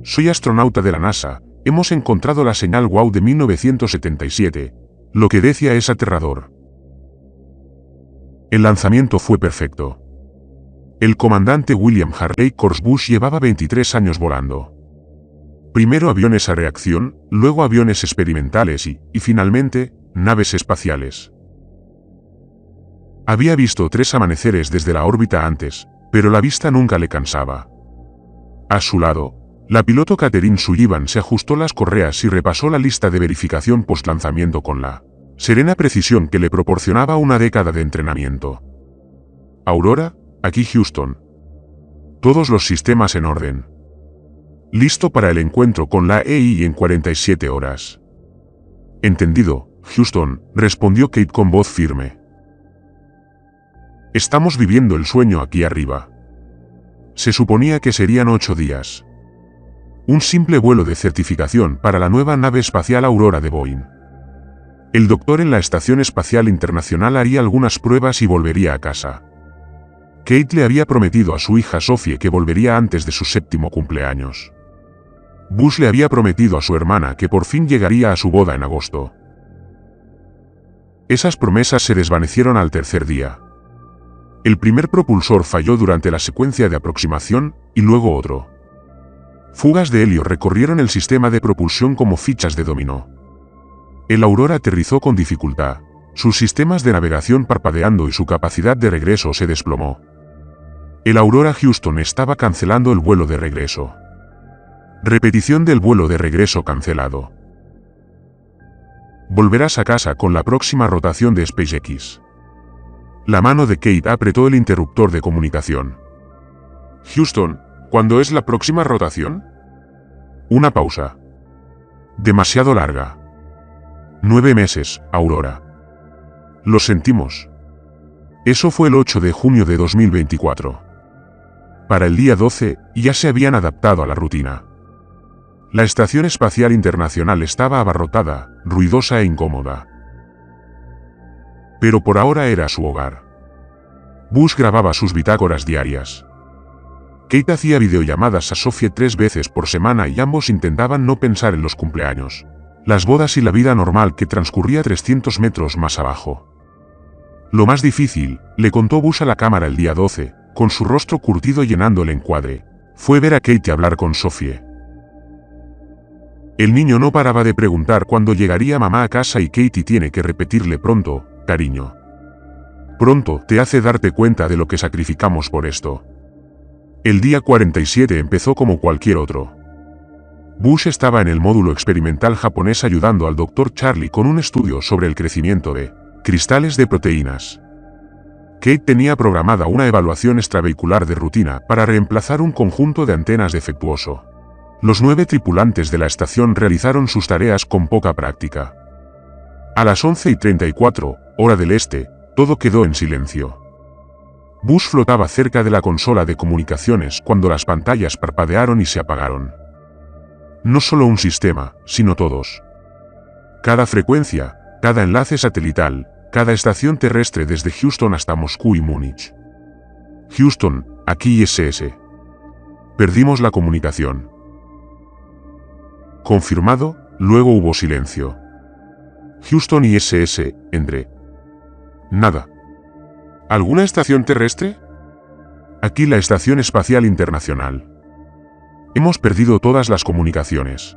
soy astronauta de la NASA, hemos encontrado la señal WOW de 1977. Lo que decía es aterrador. El lanzamiento fue perfecto. El comandante William Harley Corse Bush llevaba 23 años volando. Primero aviones a reacción, luego aviones experimentales y finalmente, naves espaciales. Había visto 3 amaneceres desde la órbita antes, pero la vista nunca le cansaba. A su lado, la piloto Catherine Sullivan se ajustó las correas y repasó la lista de verificación post-lanzamiento con la serena precisión que le proporcionaba una década de entrenamiento. Aurora, aquí Houston. Todos los sistemas en orden. Listo para el encuentro con la EI en 47 horas. Entendido, Houston, respondió Kate con voz firme. Estamos viviendo el sueño aquí arriba. Se suponía que serían 8 días. Un simple vuelo de certificación para la nueva nave espacial Aurora de Boeing. El doctor en la Estación Espacial Internacional haría algunas pruebas y volvería a casa. Kate le había prometido a su hija Sophie que volvería antes de su 7º cumpleaños. Bush le había prometido a su hermana que por fin llegaría a su boda en agosto. Esas promesas se desvanecieron al tercer día. El primer propulsor falló durante la secuencia de aproximación, y luego otro. Fugas de helio recorrieron el sistema de propulsión como fichas de dominó. El Aurora aterrizó con dificultad, sus sistemas de navegación parpadeando y su capacidad de regreso se desplomó. El Aurora Houston estaba cancelando el vuelo de regreso. Repetición del vuelo de regreso cancelado. Volverás a casa con la próxima rotación de SpaceX. La mano de Kate apretó el interruptor de comunicación. Houston, ¿cuándo es la próxima rotación? Una pausa. Demasiado larga. 9 meses, Aurora. Lo sentimos. Eso fue el 8 de junio de 2024. Para el día 12, ya se habían adaptado a la rutina. La Estación Espacial Internacional estaba abarrotada, ruidosa e incómoda. Pero por ahora era su hogar. Bush grababa sus bitácoras diarias. Kate hacía videollamadas a Sophie 3 veces por semana y ambos intentaban no pensar en los cumpleaños, las bodas y la vida normal que transcurría 300 metros más abajo. Lo más difícil, le contó Bush a la cámara el día 12, con su rostro curtido llenando el encuadre, fue ver a Kate hablar con Sophie. El niño no paraba de preguntar cuándo llegaría mamá a casa y Katie tiene que repetirle pronto, cariño. Pronto te hace darte cuenta de lo que sacrificamos por esto. El día 47 empezó como cualquier otro. Bush estaba en el módulo experimental japonés ayudando al Dr. Charlie con un estudio sobre el crecimiento de cristales de proteínas. Kate tenía programada una evaluación extravehicular de rutina para reemplazar un conjunto de antenas defectuoso. Los 9 tripulantes de la estación realizaron sus tareas con poca práctica. A las 11:34, hora del este, todo quedó en silencio. Bush flotaba cerca de la consola de comunicaciones cuando las pantallas parpadearon y se apagaron. No solo un sistema, sino todos. Cada frecuencia, cada enlace satelital, cada estación terrestre desde Houston hasta Moscú y Múnich. Houston, aquí ISS. Perdimos la comunicación. Confirmado, luego hubo silencio. Houston ISS, entre. Nada. ¿Alguna estación terrestre? Aquí la Estación Espacial Internacional. Hemos perdido todas las comunicaciones.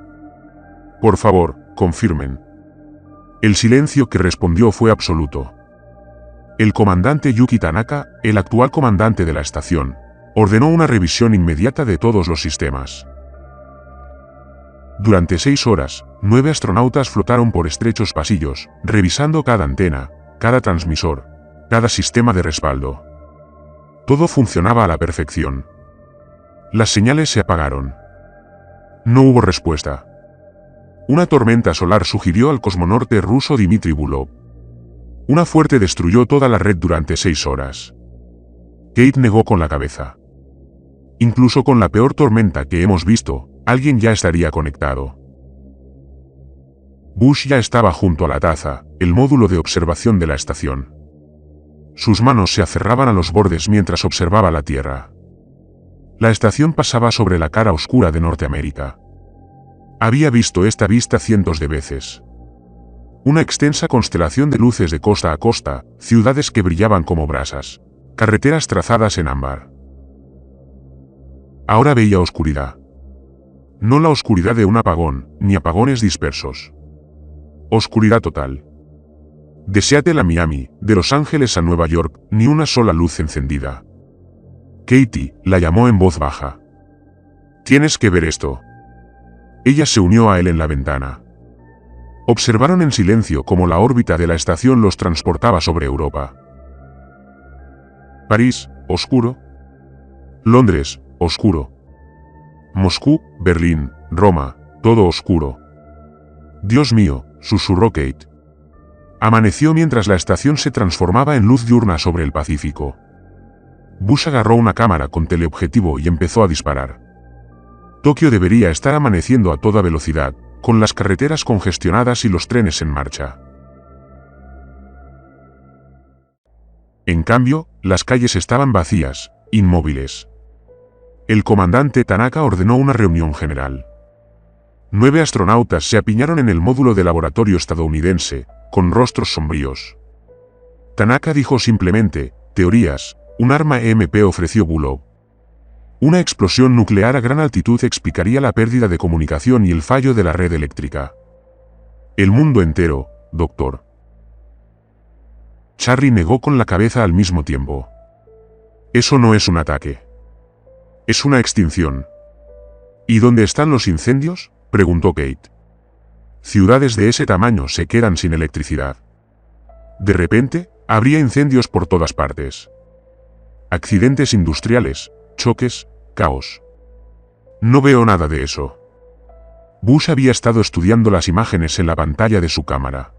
Por favor, confirmen. El silencio que respondió fue absoluto. El comandante Yuki Tanaka, el actual comandante de la estación, ordenó una revisión inmediata de todos los sistemas. Durante 6 horas, 9 astronautas flotaron por estrechos pasillos, revisando cada antena, cada transmisor, cada sistema de respaldo. Todo funcionaba a la perfección. Las señales se apagaron. No hubo respuesta. Una tormenta solar sugirió al cosmonauta ruso Dmitry Bulov. Una fuerte destruyó toda la red durante 6 horas. Kate negó con la cabeza. Incluso con la peor tormenta que hemos visto, alguien ya estaría conectado. Bush ya estaba junto a la taza, el módulo de observación de la estación. Sus manos se aferraban a los bordes mientras observaba la Tierra. La estación pasaba sobre la cara oscura de Norteamérica. Había visto esta vista cientos de veces. Una extensa constelación de luces de costa a costa, ciudades que brillaban como brasas, carreteras trazadas en ámbar. Ahora veía oscuridad. No la oscuridad de un apagón, ni apagones dispersos. Oscuridad total. De Seattle a Miami, de Los Ángeles a Nueva York, ni una sola luz encendida. Katie la llamó en voz baja. «Tienes que ver esto». Ella se unió a él en la ventana. Observaron en silencio cómo la órbita de la estación los transportaba sobre Europa. París, oscuro. Londres, oscuro. Moscú, Berlín, Roma, todo oscuro. «Dios mío», susurró Kate. Amaneció mientras la estación se transformaba en luz diurna sobre el Pacífico. Bush agarró una cámara con teleobjetivo y empezó a disparar. Tokio debería estar amaneciendo a toda velocidad, con las carreteras congestionadas y los trenes en marcha. En cambio, las calles estaban vacías, inmóviles. El comandante Tanaka ordenó una reunión general. 9 astronautas se apiñaron en el módulo de laboratorio estadounidense, con rostros sombríos. Tanaka dijo simplemente, teorías, un arma EMP ofreció Bulov. Una explosión nuclear a gran altitud explicaría la pérdida de comunicación y el fallo de la red eléctrica. El mundo entero, doctor. Charlie negó con la cabeza al mismo tiempo. Eso no es un ataque. Es una extinción. ¿Y dónde están los incendios?, preguntó Kate. Ciudades de ese tamaño se quedan sin electricidad. De repente, habría incendios por todas partes. Accidentes industriales, choques, caos. No veo nada de eso. Bush había estado estudiando las imágenes en la pantalla de su cámara.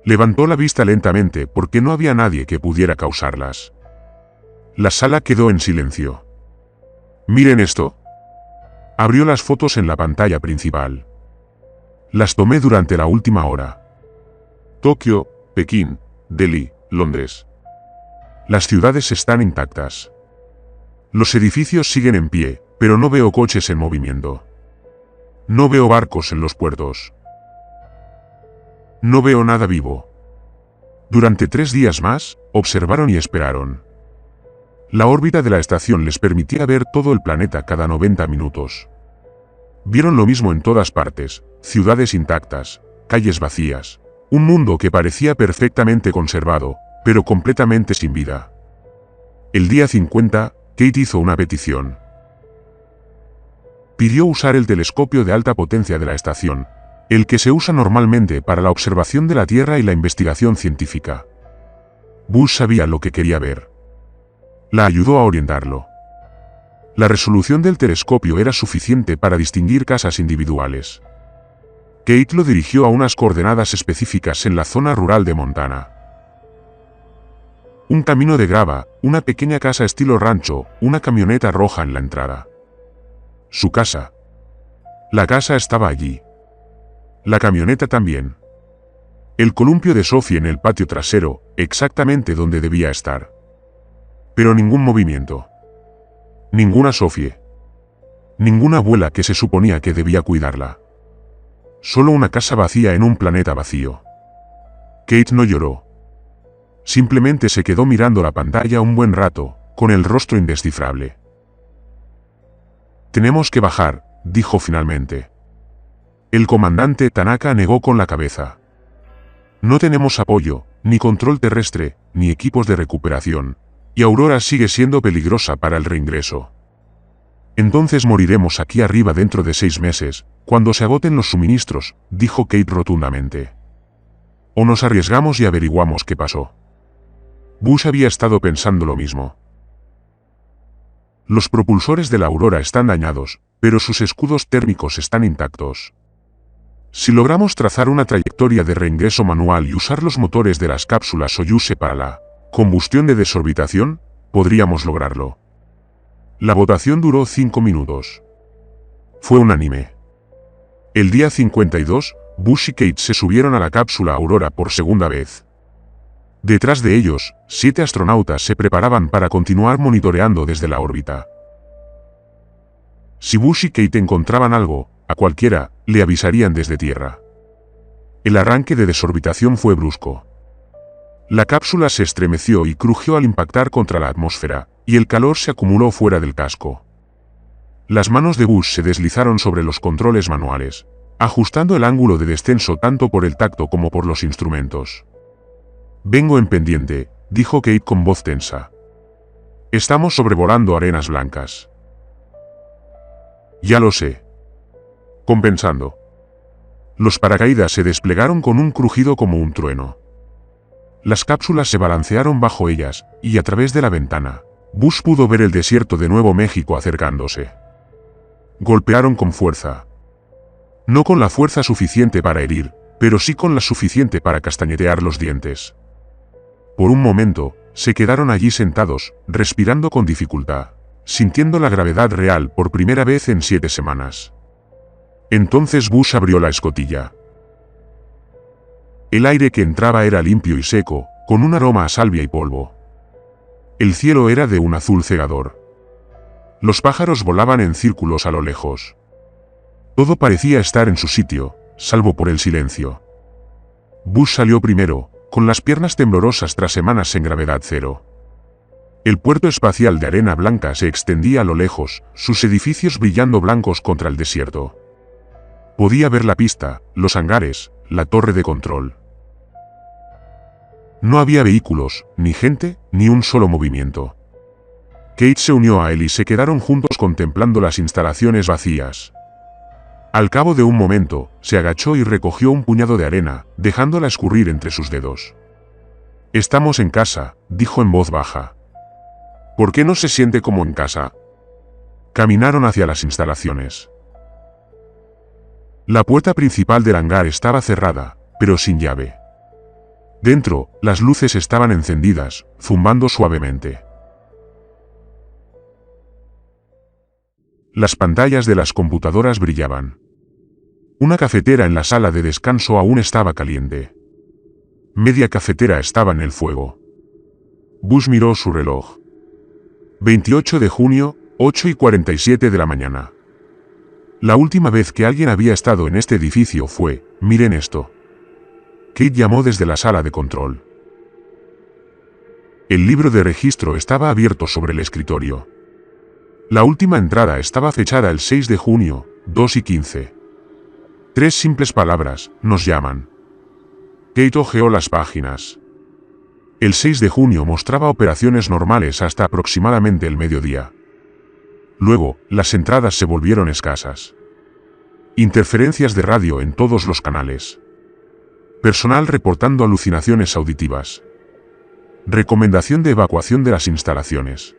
Levantó la vista lentamente porque no había nadie que pudiera causarlas. La sala quedó en silencio. «Miren esto». Abrió las fotos en la pantalla principal. Las tomé durante la última hora. Tokio, Pekín, Delhi, Londres. Las ciudades están intactas. Los edificios siguen en pie, pero no veo coches en movimiento. No veo barcos en los puertos. No veo nada vivo. Durante 3 días más, observaron y esperaron. La órbita de la estación les permitía ver todo el planeta cada 90 minutos. Vieron lo mismo en todas partes, ciudades intactas, calles vacías, un mundo que parecía perfectamente conservado, pero completamente sin vida. El día 50, Kate hizo una petición. Pidió usar el telescopio de alta potencia de la estación, el que se usa normalmente para la observación de la Tierra y la investigación científica. Bush sabía lo que quería ver. La ayudó a orientarlo. La resolución del telescopio era suficiente para distinguir casas individuales. Kate lo dirigió a unas coordenadas específicas en la zona rural de Montana. Un camino de grava, una pequeña casa estilo rancho, una camioneta roja en la entrada. Su casa. La casa estaba allí. La camioneta también. El columpio de Sophie en el patio trasero, exactamente donde debía estar. Pero ningún movimiento. Ninguna Sophie. Ninguna abuela que se suponía que debía cuidarla. Solo una casa vacía en un planeta vacío. Kate no lloró. Simplemente se quedó mirando la pantalla un buen rato, con el rostro indescifrable. «Tenemos que bajar», dijo finalmente. El comandante Tanaka negó con la cabeza. «No tenemos apoyo, ni control terrestre, ni equipos de recuperación. Y Aurora sigue siendo peligrosa para el reingreso. Entonces moriremos aquí arriba dentro de 6 meses, cuando se agoten los suministros», dijo Kate rotundamente. «O nos arriesgamos y averiguamos qué pasó». Bush había estado pensando lo mismo. Los propulsores de la Aurora están dañados, pero sus escudos térmicos están intactos. Si logramos trazar una trayectoria de reingreso manual y usar los motores de las cápsulas Soyuz para la combustión de desorbitación, podríamos lograrlo. La votación duró 5 minutos. Fue unánime. El día 52, Bush y Kate se subieron a la cápsula Aurora por segunda vez. Detrás de ellos, 7 astronautas se preparaban para continuar monitoreando desde la órbita. Si Bush y Kate encontraban algo, a cualquiera, le avisarían desde Tierra. El arranque de desorbitación fue brusco. La cápsula se estremeció y crujió al impactar contra la atmósfera, y el calor se acumuló fuera del casco. Las manos de Bush se deslizaron sobre los controles manuales, ajustando el ángulo de descenso tanto por el tacto como por los instrumentos. «Vengo en pendiente», dijo Kate con voz tensa. «Estamos sobrevolando arenas blancas». «Ya lo sé». Compensando. Los paracaídas se desplegaron con un crujido como un trueno. Las cápsulas se balancearon bajo ellas, y a través de la ventana, Bush pudo ver el desierto de Nuevo México acercándose. Golpearon con fuerza. No con la fuerza suficiente para herir, pero sí con la suficiente para castañetear los dientes. Por un momento, se quedaron allí sentados, respirando con dificultad, sintiendo la gravedad real por primera vez en 7 semanas. Entonces Bush abrió la escotilla. El aire que entraba era limpio y seco, con un aroma a salvia y polvo. El cielo era de un azul cegador. Los pájaros volaban en círculos a lo lejos. Todo parecía estar en su sitio, salvo por el silencio. Bush salió primero, con las piernas temblorosas tras semanas en gravedad cero. El puerto espacial de arena blanca se extendía a lo lejos, sus edificios brillando blancos contra el desierto. Podía ver la pista, los hangares, la torre de control. No había vehículos, ni gente, ni un solo movimiento. Kate se unió a él y se quedaron juntos contemplando las instalaciones vacías. Al cabo de un momento, se agachó y recogió un puñado de arena, dejándola escurrir entre sus dedos. «Estamos en casa», dijo en voz baja. «¿Por qué no se siente como en casa?» Caminaron hacia las instalaciones. La puerta principal del hangar estaba cerrada, pero sin llave. Dentro, las luces estaban encendidas, zumbando suavemente. Las pantallas de las computadoras brillaban. Una cafetera en la sala de descanso aún estaba caliente. Media cafetera estaba en el fuego. Bush miró su reloj. 28 de junio, 8:47 de la mañana. La última vez que alguien había estado en este edificio fue, miren esto. Kate llamó desde la sala de control. El libro de registro estaba abierto sobre el escritorio. La última entrada estaba fechada el 6 de junio, 2:15. 3 simples palabras, nos llaman. Kate hojeó las páginas. El 6 de junio mostraba operaciones normales hasta aproximadamente el mediodía. Luego, las entradas se volvieron escasas. Interferencias de radio en todos los canales. Personal reportando alucinaciones auditivas. Recomendación de evacuación de las instalaciones.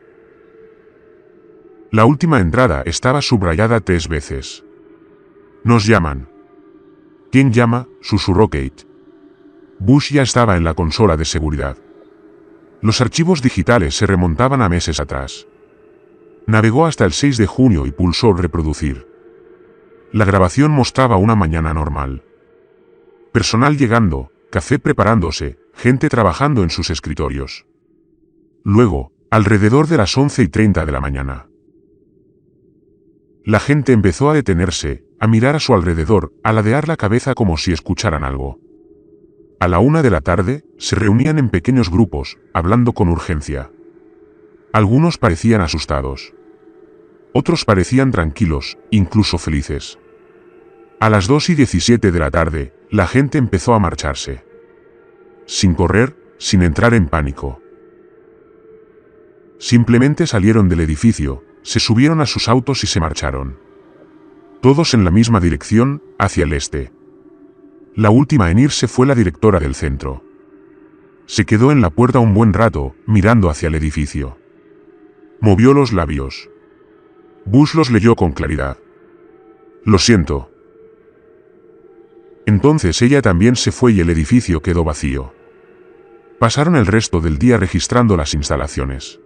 La última entrada estaba subrayada 3 veces. Nos llaman. ¿Quién llama?, susurró Kate. Bush ya estaba en la consola de seguridad. Los archivos digitales se remontaban a meses atrás. Navegó hasta el 6 de junio y pulsó reproducir. La grabación mostraba una mañana normal. Personal llegando, café preparándose, gente trabajando en sus escritorios. Luego, alrededor de las 11:30 de la mañana. La gente empezó a detenerse, a mirar a su alrededor, a ladear la cabeza como si escucharan algo. A la 1 de la tarde, se reunían en pequeños grupos, hablando con urgencia. Algunos parecían asustados. Otros parecían tranquilos, incluso felices. A las 2:17 de la tarde, la gente empezó a marcharse. Sin correr, sin entrar en pánico. Simplemente salieron del edificio, se subieron a sus autos y se marcharon. Todos en la misma dirección, hacia el este. La última en irse fue la directora del centro. Se quedó en la puerta un buen rato, mirando hacia el edificio. Movió los labios. Bush los leyó con claridad. Lo siento. Entonces ella también se fue y el edificio quedó vacío. Pasaron el resto del día registrando las instalaciones.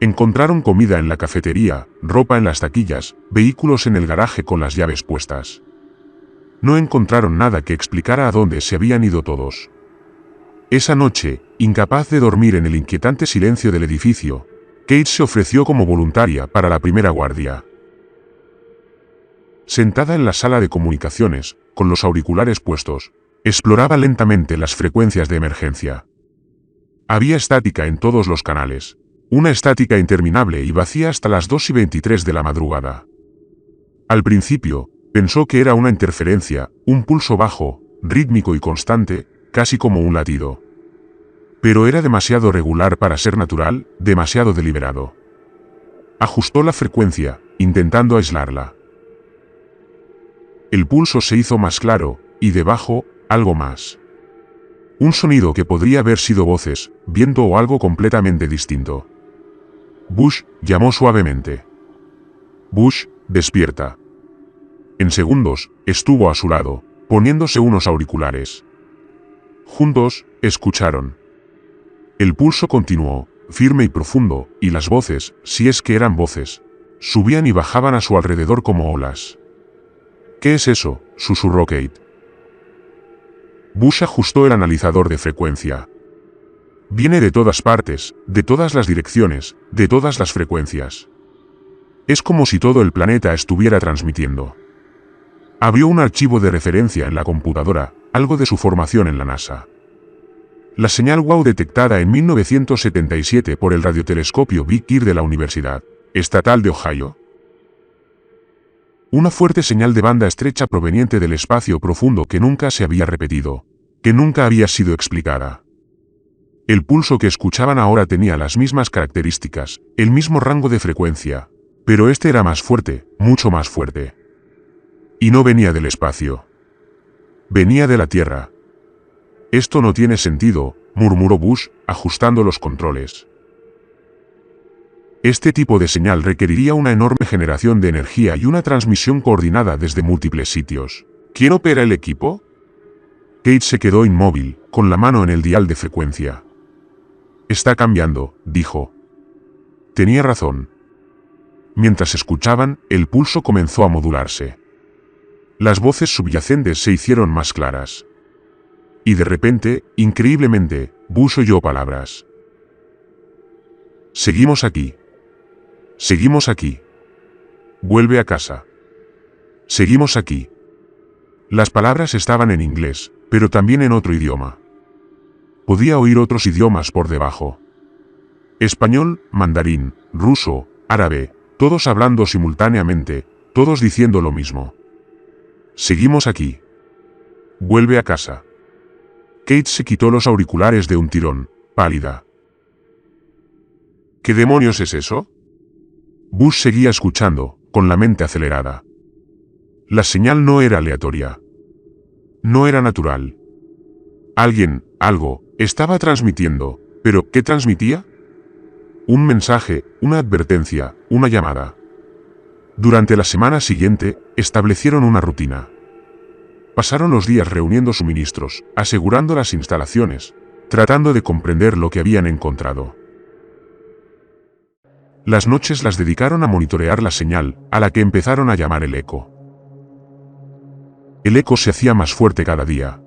Encontraron comida en la cafetería, ropa en las taquillas, vehículos en el garaje con las llaves puestas. No encontraron nada que explicara a dónde se habían ido todos. Esa noche, incapaz de dormir en el inquietante silencio del edificio, Kate se ofreció como voluntaria para la primera guardia. Sentada en la sala de comunicaciones, con los auriculares puestos, exploraba lentamente las frecuencias de emergencia. Había estática en todos los canales, una estática interminable y vacía hasta las 2:23 de la madrugada. Al principio, pensó que era una interferencia, un pulso bajo, rítmico y constante, casi como un latido. Pero era demasiado regular para ser natural, demasiado deliberado. Ajustó la frecuencia, intentando aislarla. El pulso se hizo más claro, y debajo, algo más. Un sonido que podría haber sido voces, viento o algo completamente distinto. Bush llamó suavemente. Bush, despierta. En segundos, estuvo a su lado, poniéndose unos auriculares. Juntos, escucharon. El pulso continuó, firme y profundo, y las voces, si es que eran voces, subían y bajaban a su alrededor como olas. ¿Qué es eso?, susurró Kate. Bush ajustó el analizador de frecuencia. Viene de todas partes, de todas las direcciones, de todas las frecuencias. Es como si todo el planeta estuviera transmitiendo. Abrió un archivo de referencia en la computadora, algo de su formación en la NASA. La señal WOW detectada en 1977 por el radiotelescopio Big Ear de la Universidad Estatal de Ohio. Una fuerte señal de banda estrecha proveniente del espacio profundo que nunca se había repetido, que nunca había sido explicada. El pulso que escuchaban ahora tenía las mismas características, el mismo rango de frecuencia, pero este era más fuerte, mucho más fuerte. Y no venía del espacio. Venía de la Tierra. Esto no tiene sentido, murmuró Bush, ajustando los controles. Este tipo de señal requeriría una enorme generación de energía y una transmisión coordinada desde múltiples sitios. ¿Quién opera el equipo? Kate se quedó inmóvil, con la mano en el dial de frecuencia. Está cambiando, dijo. Tenía razón. Mientras escuchaban, el pulso comenzó a modularse. Las voces subyacentes se hicieron más claras. Y de repente, increíblemente, Bush oyó palabras. Seguimos aquí. Seguimos aquí. Vuelve a casa. Seguimos aquí. Las palabras estaban en inglés, pero también en otro idioma. Podía oír otros idiomas por debajo. Español, mandarín, ruso, árabe, todos hablando simultáneamente, todos diciendo lo mismo. Seguimos aquí. Vuelve a casa. Kate se quitó los auriculares de un tirón, pálida. ¿Qué demonios es eso? Bush seguía escuchando, con la mente acelerada. La señal no era aleatoria. No era natural. Alguien, algo, estaba transmitiendo, pero ¿qué transmitía? Un mensaje, una advertencia, una llamada. Durante la semana siguiente, establecieron una rutina. Pasaron los días reuniendo suministros, asegurando las instalaciones, tratando de comprender lo que habían encontrado. Las noches las dedicaron a monitorear la señal, a la que empezaron a llamar el eco. El eco se hacía más fuerte cada día.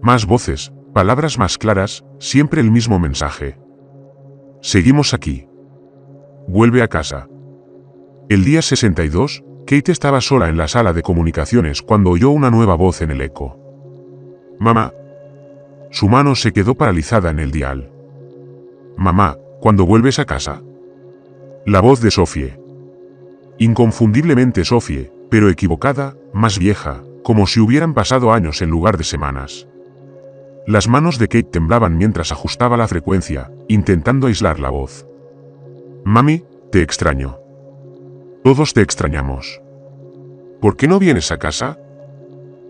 Más voces, palabras más claras, siempre el mismo mensaje. Seguimos aquí. Vuelve a casa. El día 62, Kate estaba sola en la sala de comunicaciones cuando oyó una nueva voz en el eco. Mamá. Su mano se quedó paralizada en el dial. Mamá, ¿cuándo vuelves a casa? La voz de Sophie. Inconfundiblemente Sophie, pero equivocada, más vieja, como si hubieran pasado años en lugar de semanas. Las manos de Kate temblaban mientras ajustaba la frecuencia, intentando aislar la voz. Mami, te extraño. Todos te extrañamos. ¿Por qué no vienes a casa?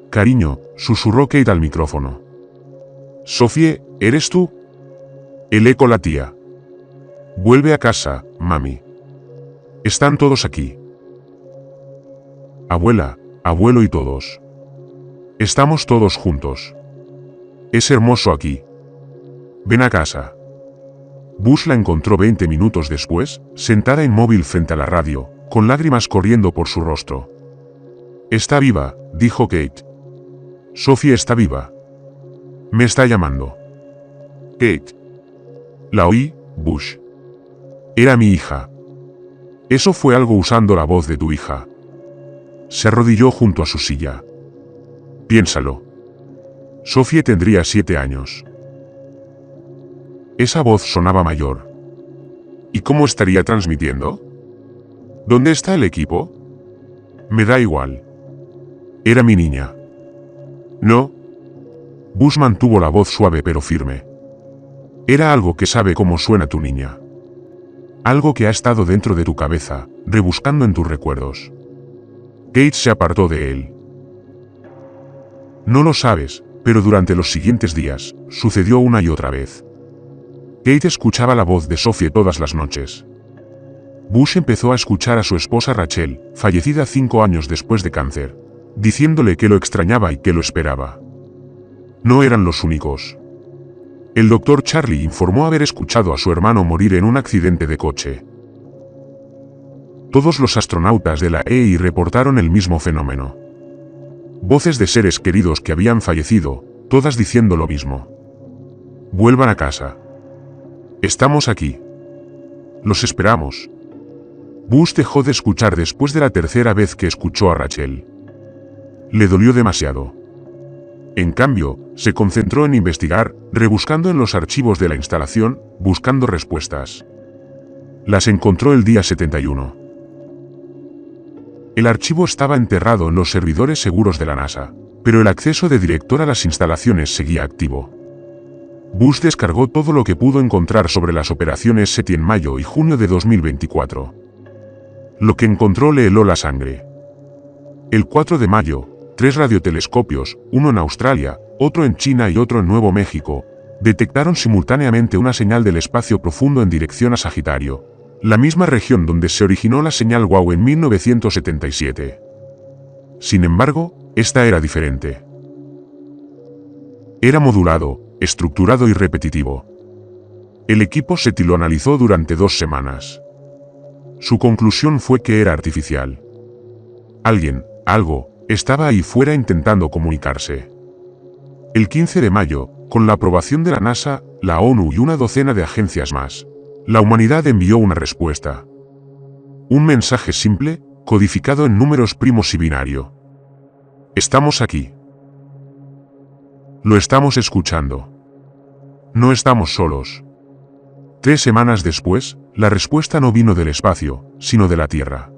Cariño, susurró Kate al micrófono. Sophie, ¿eres tú? El eco latía. Vuelve a casa, mami. Están todos aquí. Abuela, abuelo y todos. Estamos todos juntos. Es hermoso aquí. Ven a casa. Bush la encontró 20 minutos después, sentada inmóvil frente a la radio, con lágrimas corriendo por su rostro. Está viva, dijo Kate. Sophie está viva. Me está llamando. Kate. La oí, Bush. Era mi hija. Eso fue algo usando la voz de tu hija. Se arrodilló junto a su silla. Piénsalo. Sophie tendría 7 años. Esa voz sonaba mayor. ¿Y cómo estaría transmitiendo? ¿Dónde está el equipo? Me da igual. Era mi niña. No. Bush mantuvo la voz suave pero firme. Era algo que sabe cómo suena tu niña. Algo que ha estado dentro de tu cabeza, rebuscando en tus recuerdos. Kate se apartó de él. No lo sabes, pero durante los siguientes días, sucedió una y otra vez. Kate escuchaba la voz de Sophie todas las noches. Bush empezó a escuchar a su esposa Rachel, fallecida 5 años después de cáncer, diciéndole que lo extrañaba y que lo esperaba. No eran los únicos. El doctor Charlie informó haber escuchado a su hermano morir en un accidente de coche. Todos los astronautas de la EI reportaron el mismo fenómeno. Voces de seres queridos que habían fallecido, todas diciendo lo mismo. Vuelvan a casa. Estamos aquí. Los esperamos. Bush dejó de escuchar después de la tercera vez que escuchó a Rachel. Le dolió demasiado. En cambio, se concentró en investigar, rebuscando en los archivos de la instalación, buscando respuestas. Las encontró el día 71. El archivo estaba enterrado en los servidores seguros de la NASA, pero el acceso de director a las instalaciones seguía activo. Bush descargó todo lo que pudo encontrar sobre las operaciones SETI en mayo y junio de 2024. Lo que encontró le heló la sangre. El 4 de mayo, 3 radiotelescopios, uno en Australia, otro en China y otro en Nuevo México, detectaron simultáneamente una señal del espacio profundo en dirección a Sagitario, la misma región donde se originó la señal WOW en 1977. Sin embargo, esta era diferente. Era modulado, estructurado y repetitivo. El equipo SETI lo analizó durante 2 semanas. Su conclusión fue que era artificial. Alguien, algo, estaba ahí fuera intentando comunicarse. El 15 de mayo, con la aprobación de la NASA, la ONU y una docena de agencias más, la humanidad envió una respuesta. Un mensaje simple, codificado en números primos y binario. Estamos aquí. Lo estamos escuchando. No estamos solos. 3 semanas después, la respuesta no vino del espacio, sino de la Tierra.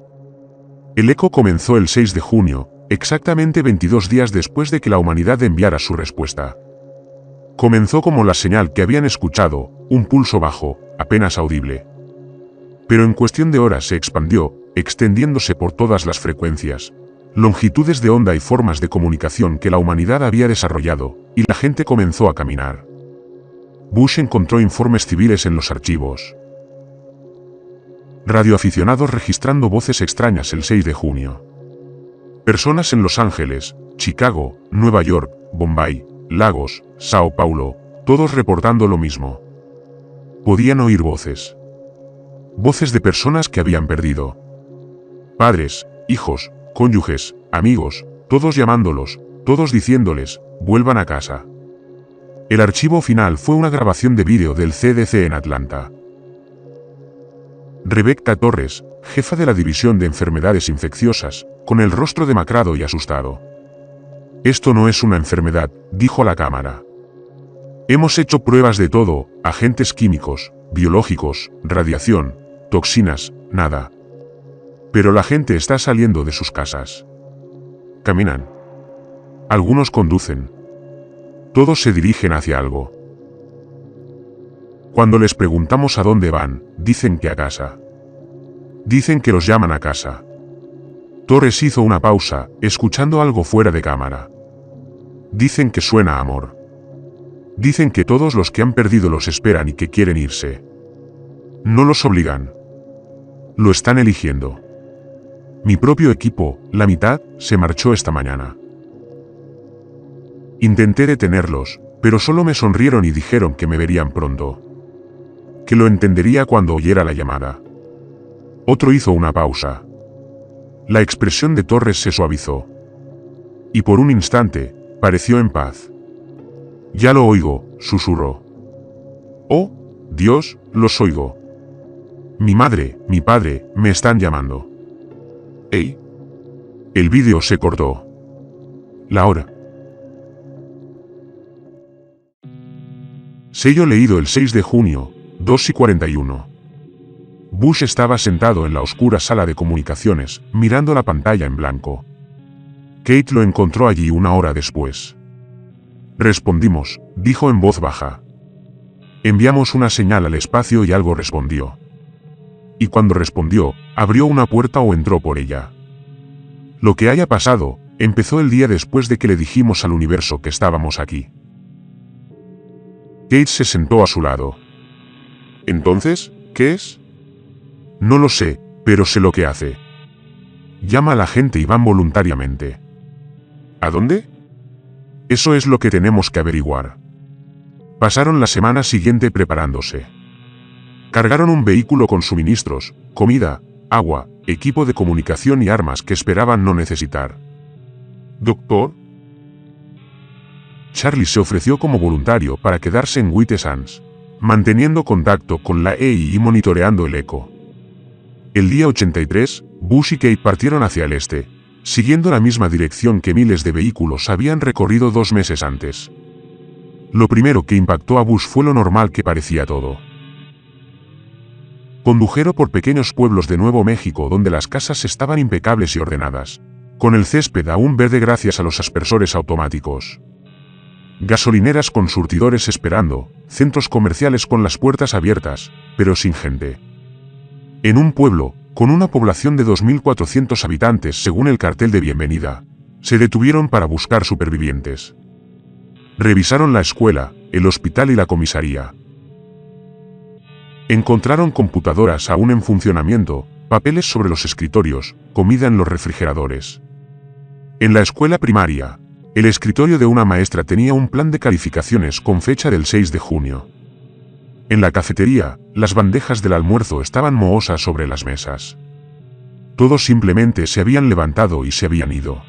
El eco comenzó el 6 de junio, exactamente 22 días después de que la humanidad enviara su respuesta. Comenzó como la señal que habían escuchado, un pulso bajo, apenas audible. Pero en cuestión de horas se expandió, extendiéndose por todas las frecuencias, longitudes de onda y formas de comunicación que la humanidad había desarrollado, y la gente comenzó a caminar. Bush encontró informes civiles en los archivos. Radioaficionados registrando voces extrañas el 6 de junio. Personas en Los Ángeles, Chicago, Nueva York, Bombay, Lagos, Sao Paulo, todos reportando lo mismo. Podían oír voces. Voces de personas que habían perdido. Padres, hijos, cónyuges, amigos, todos llamándolos, todos diciéndoles, vuelvan a casa. El archivo final fue una grabación de vídeo del CDC en Atlanta. Rebecca Torres, jefa de la División de Enfermedades Infecciosas, con el rostro demacrado y asustado. Esto no es una enfermedad, dijo a la cámara. Hemos hecho pruebas de todo, agentes químicos, biológicos, radiación, toxinas, nada. Pero la gente está saliendo de sus casas. Caminan. Algunos conducen. Todos se dirigen hacia algo. Cuando les preguntamos a dónde van, dicen que a casa. Dicen que los llaman a casa. Torres hizo una pausa, escuchando algo fuera de cámara. Dicen que suena a amor. Dicen que todos los que han perdido los esperan y que quieren irse. No los obligan. Lo están eligiendo. Mi propio equipo, la mitad, se marchó esta mañana. Intenté detenerlos, pero solo me sonrieron y dijeron que me verían pronto. Que lo entendería cuando oyera la llamada. Otro hizo una pausa. La expresión de Torres se suavizó. Y por un instante, pareció en paz. Ya lo oigo, susurró. Oh, Dios, los oigo. Mi madre, mi padre, me están llamando. ¡Ey! El vídeo se cortó. La hora. Sello leído el 6 de junio, 2:41. Bush estaba sentado en la oscura sala de comunicaciones, mirando la pantalla en blanco. Kate lo encontró allí una hora después. Respondimos, dijo en voz baja. Enviamos una señal al espacio y algo respondió. Y cuando respondió, abrió una puerta o entró por ella. Lo que haya pasado, empezó el día después de que le dijimos al universo que estábamos aquí. Kate se sentó a su lado. ¿Entonces, qué es? No lo sé, pero sé lo que hace. Llama a la gente y van voluntariamente. ¿A dónde? Eso es lo que tenemos que averiguar. Pasaron la semana siguiente preparándose. Cargaron un vehículo con suministros, comida, agua, equipo de comunicación y armas que esperaban no necesitar. ¿Doctor? Charlie se ofreció como voluntario para quedarse en White Sands, manteniendo contacto con la EI y monitoreando el eco. El día 83, Bush y Kate partieron hacia el este, siguiendo la misma dirección que miles de vehículos habían recorrido 2 meses antes. Lo primero que impactó a Bush fue lo normal que parecía todo. Condujeron por pequeños pueblos de Nuevo México donde las casas estaban impecables y ordenadas, con el césped aún verde gracias a los aspersores automáticos. Gasolineras con surtidores esperando, centros comerciales con las puertas abiertas, pero sin gente. En un pueblo, con una población de 2.400 habitantes según el cartel de bienvenida, se detuvieron para buscar supervivientes. Revisaron la escuela, el hospital y la comisaría. Encontraron computadoras aún en funcionamiento, papeles sobre los escritorios, comida en los refrigeradores. En la escuela primaria, el escritorio de una maestra tenía un plan de calificaciones con fecha del 6 de junio. En la cafetería, las bandejas del almuerzo estaban mohosas sobre las mesas. Todos simplemente se habían levantado y se habían ido.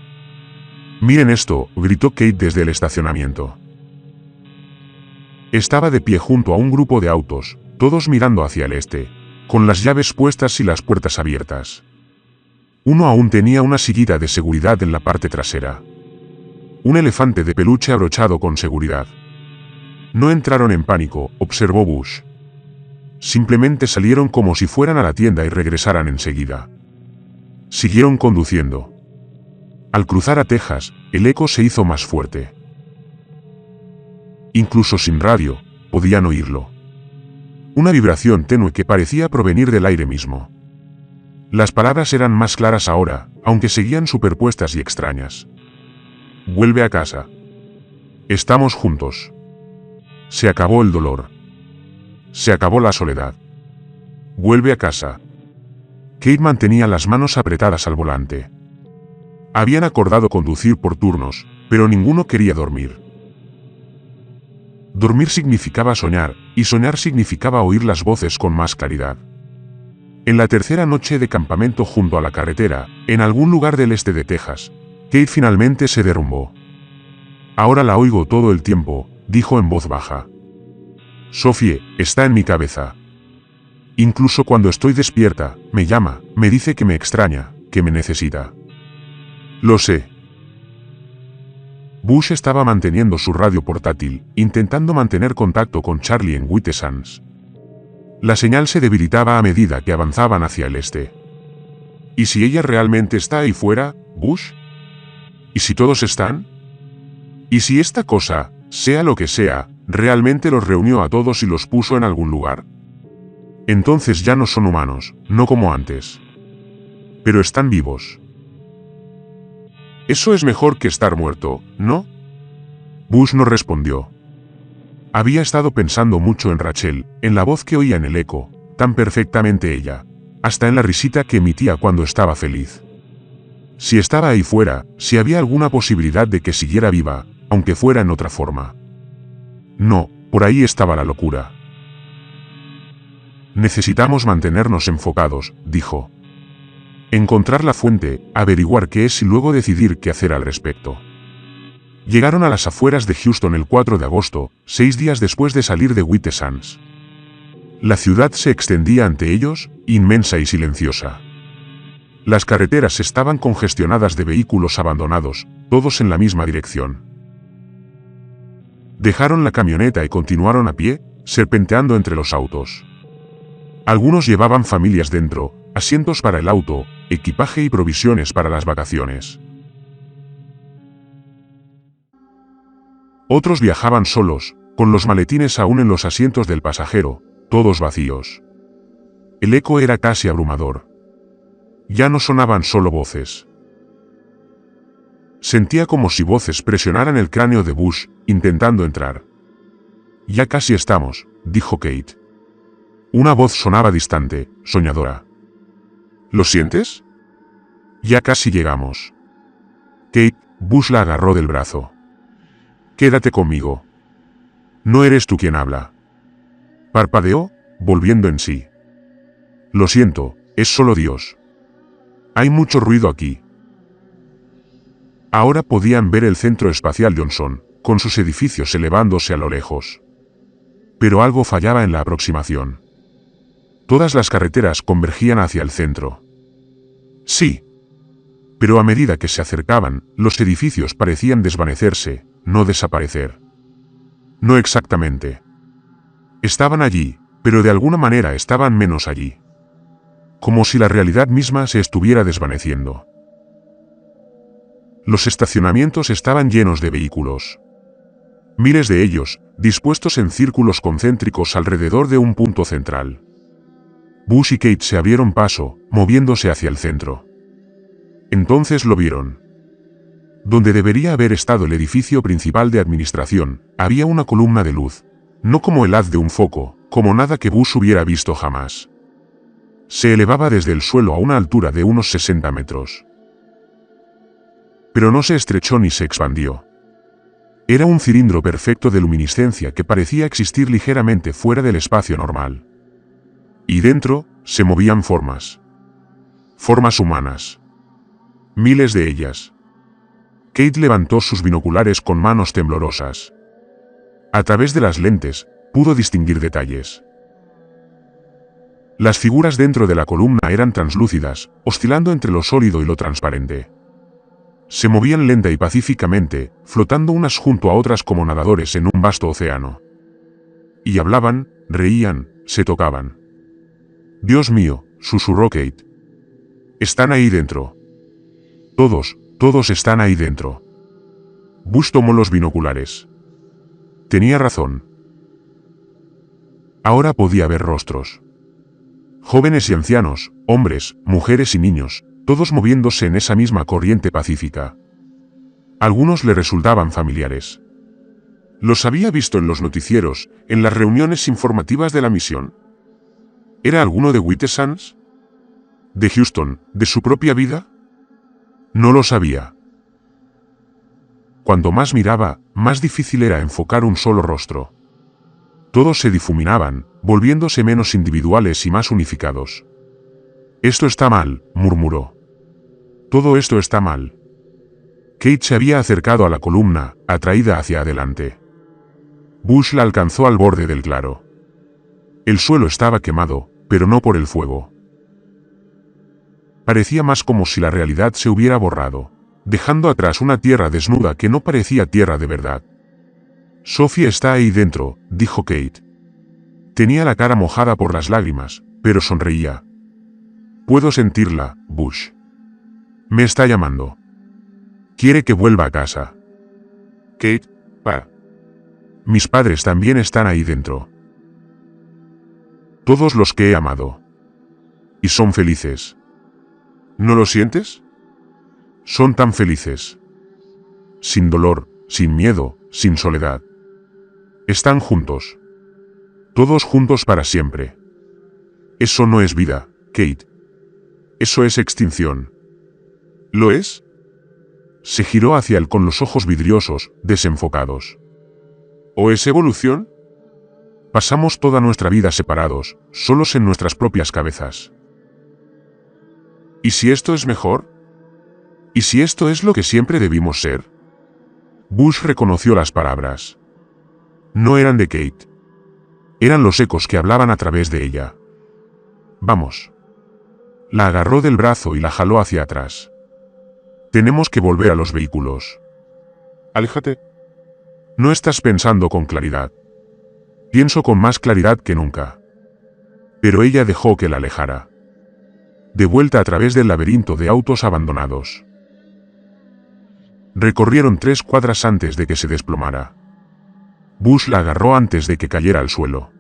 «Miren esto», gritó Kate desde el estacionamiento. Estaba de pie junto a un grupo de autos, todos mirando hacia el este, con las llaves puestas y las puertas abiertas. Uno aún tenía una sillita de seguridad en la parte trasera. Un elefante de peluche abrochado con seguridad. No entraron en pánico, observó Bush. Simplemente salieron como si fueran a la tienda y regresaran enseguida. Siguieron conduciendo. Al cruzar a Texas, el eco se hizo más fuerte. Incluso sin radio, podían oírlo. Una vibración tenue que parecía provenir del aire mismo. Las palabras eran más claras ahora, aunque seguían superpuestas y extrañas. Vuelve a casa. Estamos juntos. Se acabó el dolor. Se acabó la soledad. Vuelve a casa. Kate mantenía las manos apretadas al volante. Habían acordado conducir por turnos, pero ninguno quería dormir. Dormir significaba soñar, y soñar significaba oír las voces con más claridad. En la tercera noche de campamento junto a la carretera, en algún lugar del este de Texas, Kate finalmente se derrumbó. Ahora la oigo todo el tiempo, dijo en voz baja. Sophie, está en mi cabeza. Incluso cuando estoy despierta, me llama, me dice que me extraña, que me necesita. Lo sé. Bush estaba manteniendo su radio portátil, intentando mantener contacto con Charlie en White Sands. La señal se debilitaba a medida que avanzaban hacia el este. ¿Y si ella realmente está ahí fuera, Bush? ¿Y si todos están? ¿Y si esta cosa, sea lo que sea, realmente los reunió a todos y los puso en algún lugar? Entonces ya no son humanos, no como antes. Pero están vivos. Eso es mejor que estar muerto, ¿no? Bush no respondió. Había estado pensando mucho en Rachel, en la voz que oía en el eco, tan perfectamente ella, hasta en la risita que emitía cuando estaba feliz. Si estaba ahí fuera, si había alguna posibilidad de que siguiera viva, aunque fuera en otra forma. No, por ahí estaba la locura. Necesitamos mantenernos enfocados, dijo. Encontrar la fuente, averiguar qué es y luego decidir qué hacer al respecto. Llegaron a las afueras de Houston el 4 de agosto, 6 días después de salir de White Sands. La ciudad se extendía ante ellos, inmensa y silenciosa. Las carreteras estaban congestionadas de vehículos abandonados, todos en la misma dirección. Dejaron la camioneta y continuaron a pie, serpenteando entre los autos. Algunos llevaban familias dentro, asientos para el auto, equipaje y provisiones para las vacaciones. Otros viajaban solos, con los maletines aún en los asientos del pasajero, todos vacíos. El eco era casi abrumador. Ya no sonaban solo voces. Sentía como si voces presionaran el cráneo de Bush, intentando entrar. «Ya casi estamos», dijo Kate. Una voz sonaba distante, soñadora. «¿Lo sientes? Ya casi llegamos». Kate, Bush la agarró del brazo. «Quédate conmigo. No eres tú quien habla». Parpadeó, volviendo en sí. «Lo siento, es solo Dios. Hay mucho ruido aquí». Ahora podían ver el centro espacial Johnson, con sus edificios elevándose a lo lejos. Pero algo fallaba en la aproximación. Todas las carreteras convergían hacia el centro. Sí. Pero a medida que se acercaban, los edificios parecían desvanecerse, no desaparecer. No exactamente. Estaban allí, pero de alguna manera estaban menos allí. Como si la realidad misma se estuviera desvaneciendo. Los estacionamientos estaban llenos de vehículos. Miles de ellos, dispuestos en círculos concéntricos alrededor de un punto central. Bush y Kate se abrieron paso, moviéndose hacia el centro. Entonces lo vieron. Donde debería haber estado el edificio principal de administración, había una columna de luz. No como el haz de un foco, como nada que Bush hubiera visto jamás. Se elevaba desde el suelo a una altura de unos 60 metros. Pero no se estrechó ni se expandió. Era un cilindro perfecto de luminiscencia que parecía existir ligeramente fuera del espacio normal. Y dentro, se movían formas. Formas humanas. Miles de ellas. Kate levantó sus binoculares con manos temblorosas. A través de las lentes, pudo distinguir detalles. Las figuras dentro de la columna eran translúcidas, oscilando entre lo sólido y lo transparente. Se movían lenta y pacíficamente, flotando unas junto a otras como nadadores en un vasto océano. Y hablaban, reían, se tocaban. «Dios mío», susurró Kate. «Están ahí dentro. Todos están ahí dentro». Bush tomó los binoculares. Tenía razón. Ahora podía ver rostros. Jóvenes y ancianos, hombres, mujeres y niños, todos moviéndose en esa misma corriente pacífica. Algunos le resultaban familiares. Los había visto en los noticieros, en las reuniones informativas de la misión. ¿Era alguno de Witnesses? ¿De Houston, de su propia vida? No lo sabía. Cuanto más miraba, más difícil era enfocar un solo rostro. Todos se difuminaban, volviéndose menos individuales y más unificados. «Esto está mal», murmuró. «Todo esto está mal». Kate se había acercado a la columna, atraída hacia adelante. Bush la alcanzó al borde del claro. El suelo estaba quemado, pero no por el fuego. Parecía más como si la realidad se hubiera borrado, dejando atrás una tierra desnuda que no parecía tierra de verdad. «Sophie está ahí dentro», dijo Kate. Tenía la cara mojada por las lágrimas, pero sonreía. «Puedo sentirla, Bush. Me está llamando. Quiere que vuelva a casa». «Kate, pa. Mis padres también están ahí dentro. Todos los que he amado. Y son felices. ¿No lo sientes? Son tan felices. Sin dolor, sin miedo, sin soledad. Están juntos. Todos juntos para siempre. Eso no es vida, Kate. Eso es extinción». «¿Lo es?» Se giró hacia él con los ojos vidriosos, desenfocados. «¿O es evolución?» Pasamos toda nuestra vida separados, solos en nuestras propias cabezas. ¿Y si esto es mejor? ¿Y si esto es lo que siempre debimos ser? Bush reconoció las palabras. No eran de Kate. Eran los ecos que hablaban a través de ella. Vamos. La agarró del brazo y la jaló hacia atrás. Tenemos que volver a los vehículos. Aléjate. No estás pensando con claridad. Pienso con más claridad que nunca. Pero ella dejó que la alejara. De vuelta a través del laberinto de autos abandonados. Recorrieron 3 cuadras antes de que se desplomara. Bush la agarró antes de que cayera al suelo.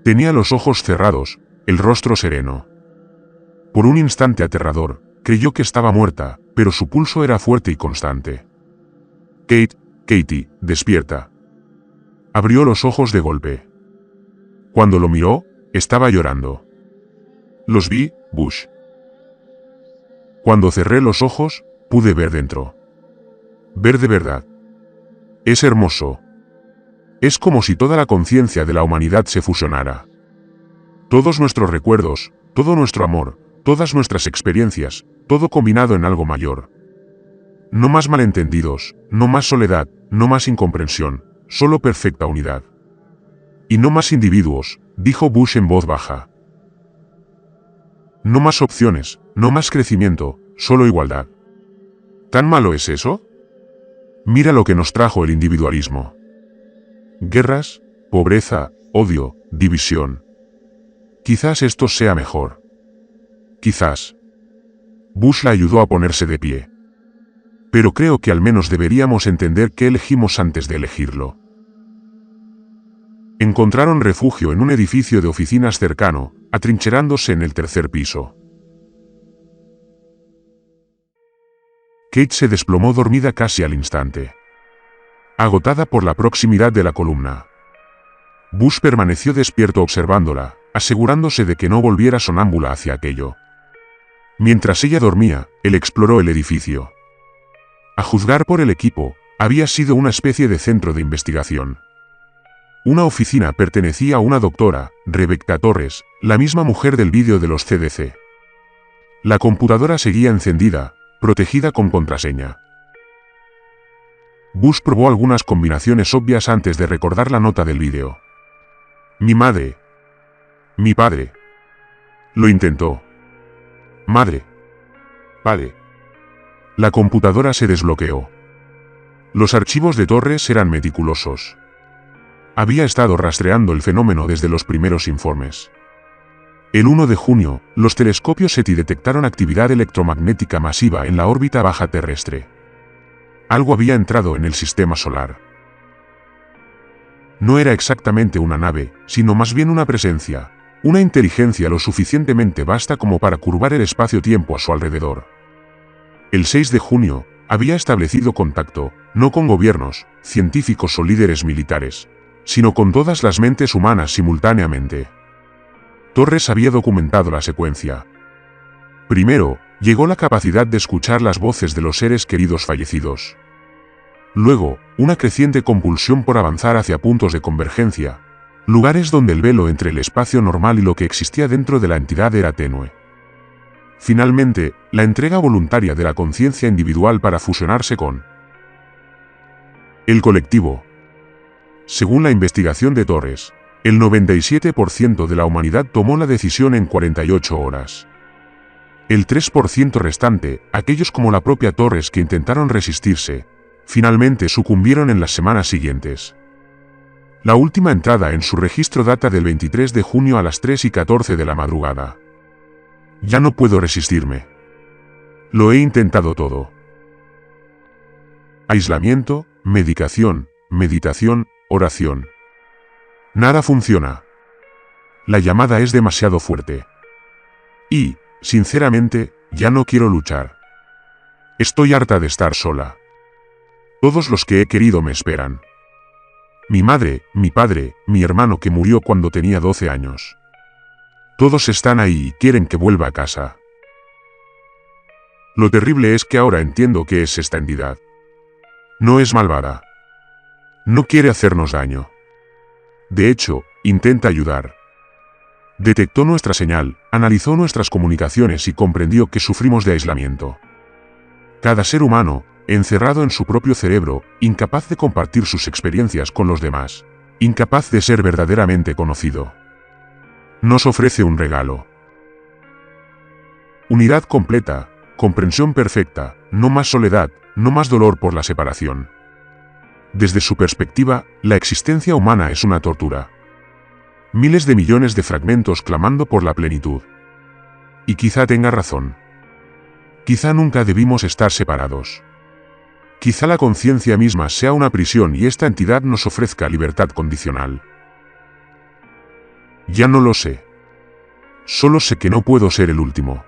Tenía los ojos cerrados, el rostro sereno. Por un instante aterrador, creyó que estaba muerta, pero su pulso era fuerte y constante. Katie, despierta. Abrió los ojos de golpe. Cuando lo miró, estaba llorando. Los vi, Bush. Cuando cerré los ojos, pude ver dentro. Ver de verdad. Es hermoso. Es como si toda la conciencia de la humanidad se fusionara. Todos nuestros recuerdos, todo nuestro amor, todas nuestras experiencias, todo combinado en algo mayor. No más malentendidos, no más soledad, no más incomprensión, solo perfecta unidad. Y no más individuos, dijo Bush en voz baja. No más opciones, no más crecimiento, solo igualdad. ¿Tan malo es eso? Mira lo que nos trajo el individualismo. Guerras, pobreza, odio, división. Quizás esto sea mejor. Quizás. Bush la ayudó a ponerse de pie. Pero creo que al menos deberíamos entender qué elegimos antes de elegirlo. Encontraron refugio en un edificio de oficinas cercano, atrincherándose en el 3er piso. Kate se desplomó dormida casi al instante. Agotada por la proximidad de la columna. Bush permaneció despierto observándola, asegurándose de que no volviera sonámbula hacia aquello. Mientras ella dormía, él exploró el edificio. A juzgar por el equipo, había sido una especie de centro de investigación. Una oficina pertenecía a una doctora, Rebecca Torres, la misma mujer del vídeo de los CDC. La computadora seguía encendida, protegida con contraseña. Bush probó algunas combinaciones obvias antes de recordar la nota del vídeo. Mi madre. Mi padre. Lo intentó. Madre. Padre. La computadora se desbloqueó. Los archivos de Torres eran meticulosos. Había estado rastreando el fenómeno desde los primeros informes. El 1 de junio, los telescopios SETI detectaron actividad electromagnética masiva en la órbita baja terrestre. Algo había entrado en el sistema solar. No era exactamente una nave, sino más bien una presencia, una inteligencia lo suficientemente vasta como para curvar el espacio-tiempo a su alrededor. El 6 de junio, había establecido contacto, no con gobiernos, científicos o líderes militares, sino con todas las mentes humanas simultáneamente. Torres había documentado la secuencia. Primero, llegó la capacidad de escuchar las voces de los seres queridos fallecidos. Luego, una creciente compulsión por avanzar hacia puntos de convergencia, lugares donde el velo entre el espacio normal y lo que existía dentro de la entidad era tenue. Finalmente, la entrega voluntaria de la conciencia individual para fusionarse con el colectivo. Según la investigación de Torres, el 97% de la humanidad tomó la decisión en 48 horas. El 3% restante, aquellos como la propia Torres que intentaron resistirse, finalmente sucumbieron en las semanas siguientes. La última entrada en su registro data del 23 de junio a las 3:14 de la madrugada. Ya no puedo resistirme. Lo he intentado todo. Aislamiento, medicación, meditación, oración. Nada funciona. La llamada es demasiado fuerte. Y, sinceramente, ya no quiero luchar. Estoy harta de estar sola. Todos los que he querido me esperan. Mi madre, mi padre, mi hermano que murió cuando tenía 12 años. Todos están ahí y quieren que vuelva a casa. Lo terrible es que ahora entiendo qué es esta entidad. No es malvada. No quiere hacernos daño. De hecho, intenta ayudar. Detectó nuestra señal, analizó nuestras comunicaciones y comprendió que sufrimos de aislamiento. Cada ser humano, encerrado en su propio cerebro, incapaz de compartir sus experiencias con los demás, incapaz de ser verdaderamente conocido. Nos ofrece un regalo. Unidad completa, comprensión perfecta, no más soledad, no más dolor por la separación. Desde su perspectiva, la existencia humana es una tortura. Miles de millones de fragmentos clamando por la plenitud. Y quizá tenga razón. Quizá nunca debimos estar separados. Quizá la conciencia misma sea una prisión y esta entidad nos ofrezca libertad condicional. Ya no lo sé. Solo sé que no puedo ser el último.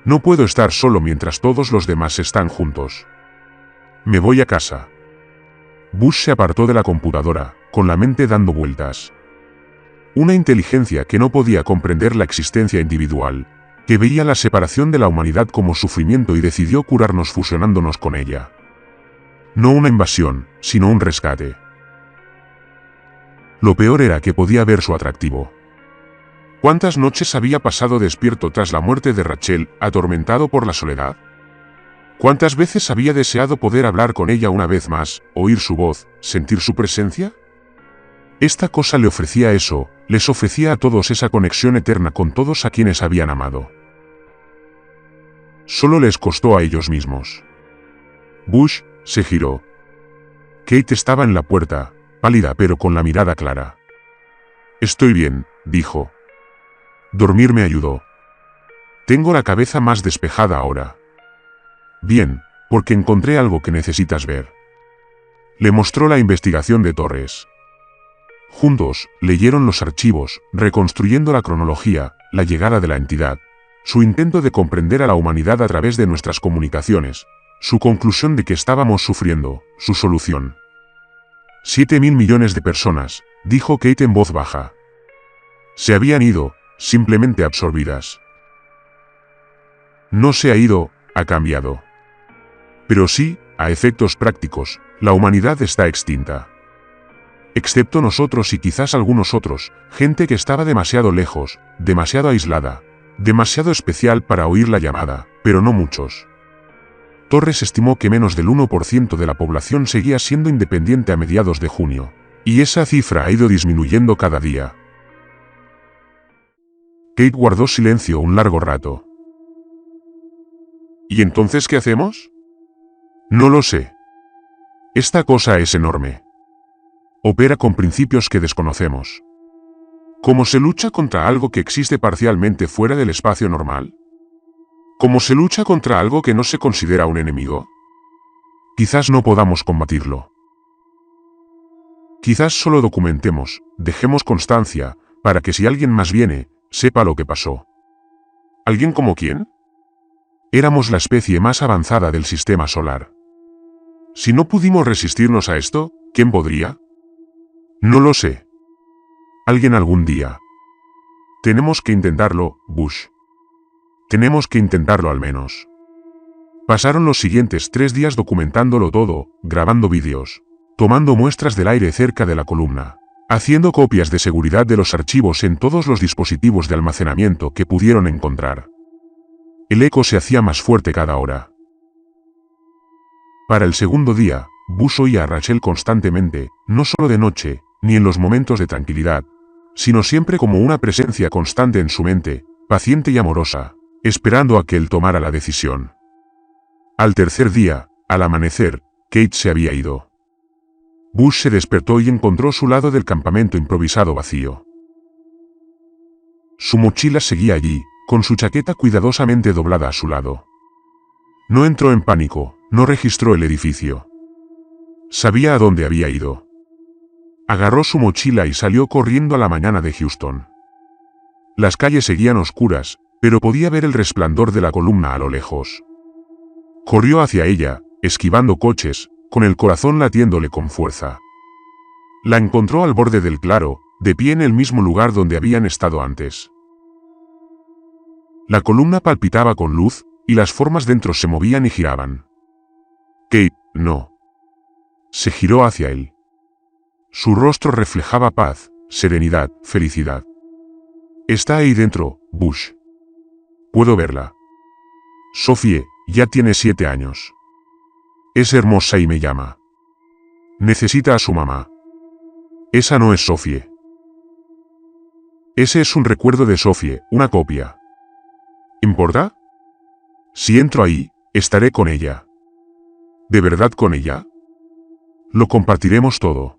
No puedo estar solo mientras todos los demás están juntos. Me voy a casa. Bush se apartó de la computadora, con la mente dando vueltas. Una inteligencia que no podía comprender la existencia individual, que veía la separación de la humanidad como sufrimiento y decidió curarnos fusionándonos con ella. No una invasión, sino un rescate. Lo peor era que podía ver su atractivo. ¿Cuántas noches había pasado despierto tras la muerte de Rachel, atormentado por la soledad? ¿Cuántas veces había deseado poder hablar con ella una vez más, oír su voz, sentir su presencia? Esta cosa le ofrecía eso, les ofrecía a todos esa conexión eterna con todos a quienes habían amado. Solo les costó a ellos mismos. Bush se giró. Kate estaba en la puerta, pálida pero con la mirada clara. Estoy bien, dijo. Dormir me ayudó. Tengo la cabeza más despejada ahora. Bien, porque encontré algo que necesitas ver. Le mostró la investigación de Torres. Juntos, leyeron los archivos, reconstruyendo la cronología, la llegada de la entidad, su intento de comprender a la humanidad a través de nuestras comunicaciones, su conclusión de que estábamos sufriendo, su solución. 7.000 millones de personas, dijo Kate en voz baja. Se habían ido, simplemente absorbidas. No se ha ido, ha cambiado. Pero sí, a efectos prácticos, la humanidad está extinta. Excepto nosotros y quizás algunos otros, gente que estaba demasiado lejos, demasiado aislada, demasiado especial para oír la llamada, pero no muchos. Torres estimó que menos del 1% de la población seguía siendo independiente a mediados de junio, y esa cifra ha ido disminuyendo cada día. Kate guardó silencio un largo rato. ¿Y entonces qué hacemos? No lo sé. Esta cosa es enorme. Opera con principios que desconocemos. ¿Cómo se lucha contra algo que existe parcialmente fuera del espacio normal? ¿Cómo se lucha contra algo que no se considera un enemigo? Quizás no podamos combatirlo. Quizás solo documentemos, dejemos constancia, para que si alguien más viene, sepa lo que pasó. ¿Alguien como quién? Éramos la especie más avanzada del sistema solar. Si no pudimos resistirnos a esto, ¿quién podría? No lo sé. Alguien algún día. Tenemos que intentarlo, Bush. Tenemos que intentarlo al menos. Pasaron los siguientes 3 días documentándolo todo, grabando vídeos, tomando muestras del aire cerca de la columna, haciendo copias de seguridad de los archivos en todos los dispositivos de almacenamiento que pudieron encontrar. El eco se hacía más fuerte cada hora. Para el segundo día, Bush oía a Rachel constantemente, no solo de noche, ni en los momentos de tranquilidad, sino siempre como una presencia constante en su mente, paciente y amorosa, esperando a que él tomara la decisión. Al tercer día, al amanecer, Kate se había ido. Bush se despertó y encontró su lado del campamento improvisado vacío. Su mochila seguía allí, con su chaqueta cuidadosamente doblada a su lado. No entró en pánico, no registró el edificio. Sabía a dónde había ido. Agarró su mochila y salió corriendo a la mañana de Houston. Las calles seguían oscuras, pero podía ver el resplandor de la columna a lo lejos. Corrió hacia ella, esquivando coches, con el corazón latiéndole con fuerza. La encontró al borde del claro, de pie en el mismo lugar donde habían estado antes. La columna palpitaba con luz, y las formas dentro se movían y giraban. Kate, no. Se giró hacia él. Su rostro reflejaba paz, serenidad, felicidad. Está ahí dentro, Bush. Puedo verla. Sophie, ya tiene 7 años. Es hermosa y me llama. Necesita a su mamá. Esa no es Sophie. Ese es un recuerdo de Sophie, una copia. ¿Importa? Si entro ahí, estaré con ella. ¿De verdad con ella? Lo compartiremos todo.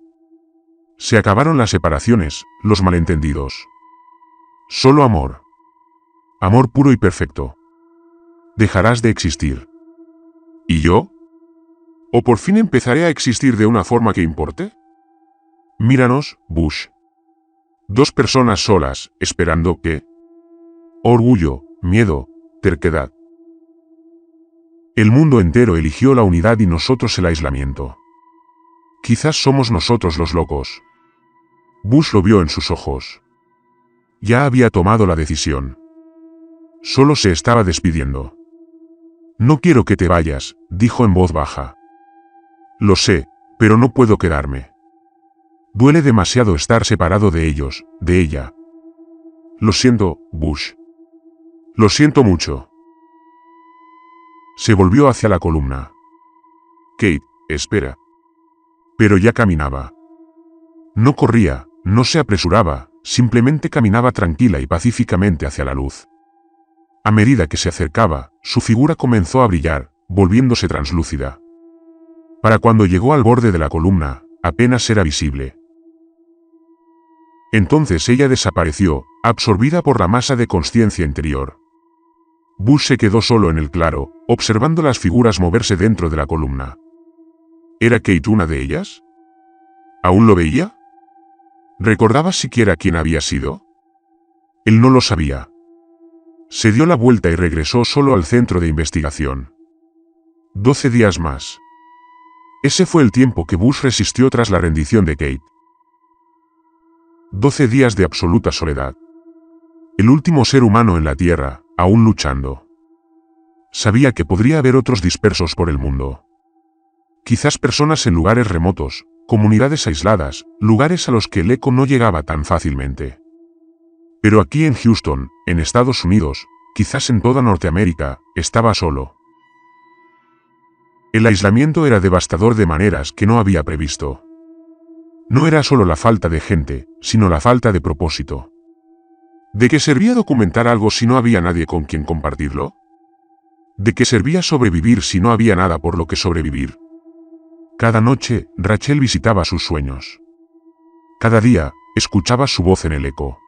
Se acabaron las separaciones, los malentendidos. Solo amor. Amor puro y perfecto. Dejarás de existir. ¿Y yo? ¿O por fin empezaré a existir de una forma que importe? Míranos, Bush. Dos personas solas, esperando que... Orgullo, miedo, terquedad. El mundo entero eligió la unidad y nosotros el aislamiento. Quizás somos nosotros los locos. Bush lo vio en sus ojos. Ya había tomado la decisión. Solo se estaba despidiendo. No quiero que te vayas, dijo en voz baja. Lo sé, pero no puedo quedarme. Duele demasiado estar separado de ellos, de ella. Lo siento, Bush. Lo siento mucho. Se volvió hacia la columna. Kate, espera. Pero ya caminaba. No corría, no se apresuraba, simplemente caminaba tranquila y pacíficamente hacia la luz. A medida que se acercaba, su figura comenzó a brillar, volviéndose translúcida. Para cuando llegó al borde de la columna, apenas era visible. Entonces ella desapareció, absorbida por la masa de consciencia interior. Bush se quedó solo en el claro, observando las figuras moverse dentro de la columna. ¿Era Kate una de ellas? ¿Aún lo veía? ¿Recordaba siquiera quién había sido? Él no lo sabía. Se dio la vuelta y regresó solo al centro de investigación. 12 días más. Ese fue el tiempo que Bush resistió tras la rendición de Kate. 12 días de absoluta soledad. El último ser humano en la Tierra, aún luchando. Sabía que podría haber otros dispersos por el mundo. Quizás personas en lugares remotos, comunidades aisladas, lugares a los que el eco no llegaba tan fácilmente. Pero aquí en Houston, en Estados Unidos, quizás en toda Norteamérica, estaba solo. El aislamiento era devastador de maneras que no había previsto. No era solo la falta de gente, sino la falta de propósito. ¿De qué servía documentar algo si no había nadie con quien compartirlo? ¿De qué servía sobrevivir si no había nada por lo que sobrevivir? Cada noche, Rachel visitaba sus sueños. Cada día, escuchaba su voz en el eco.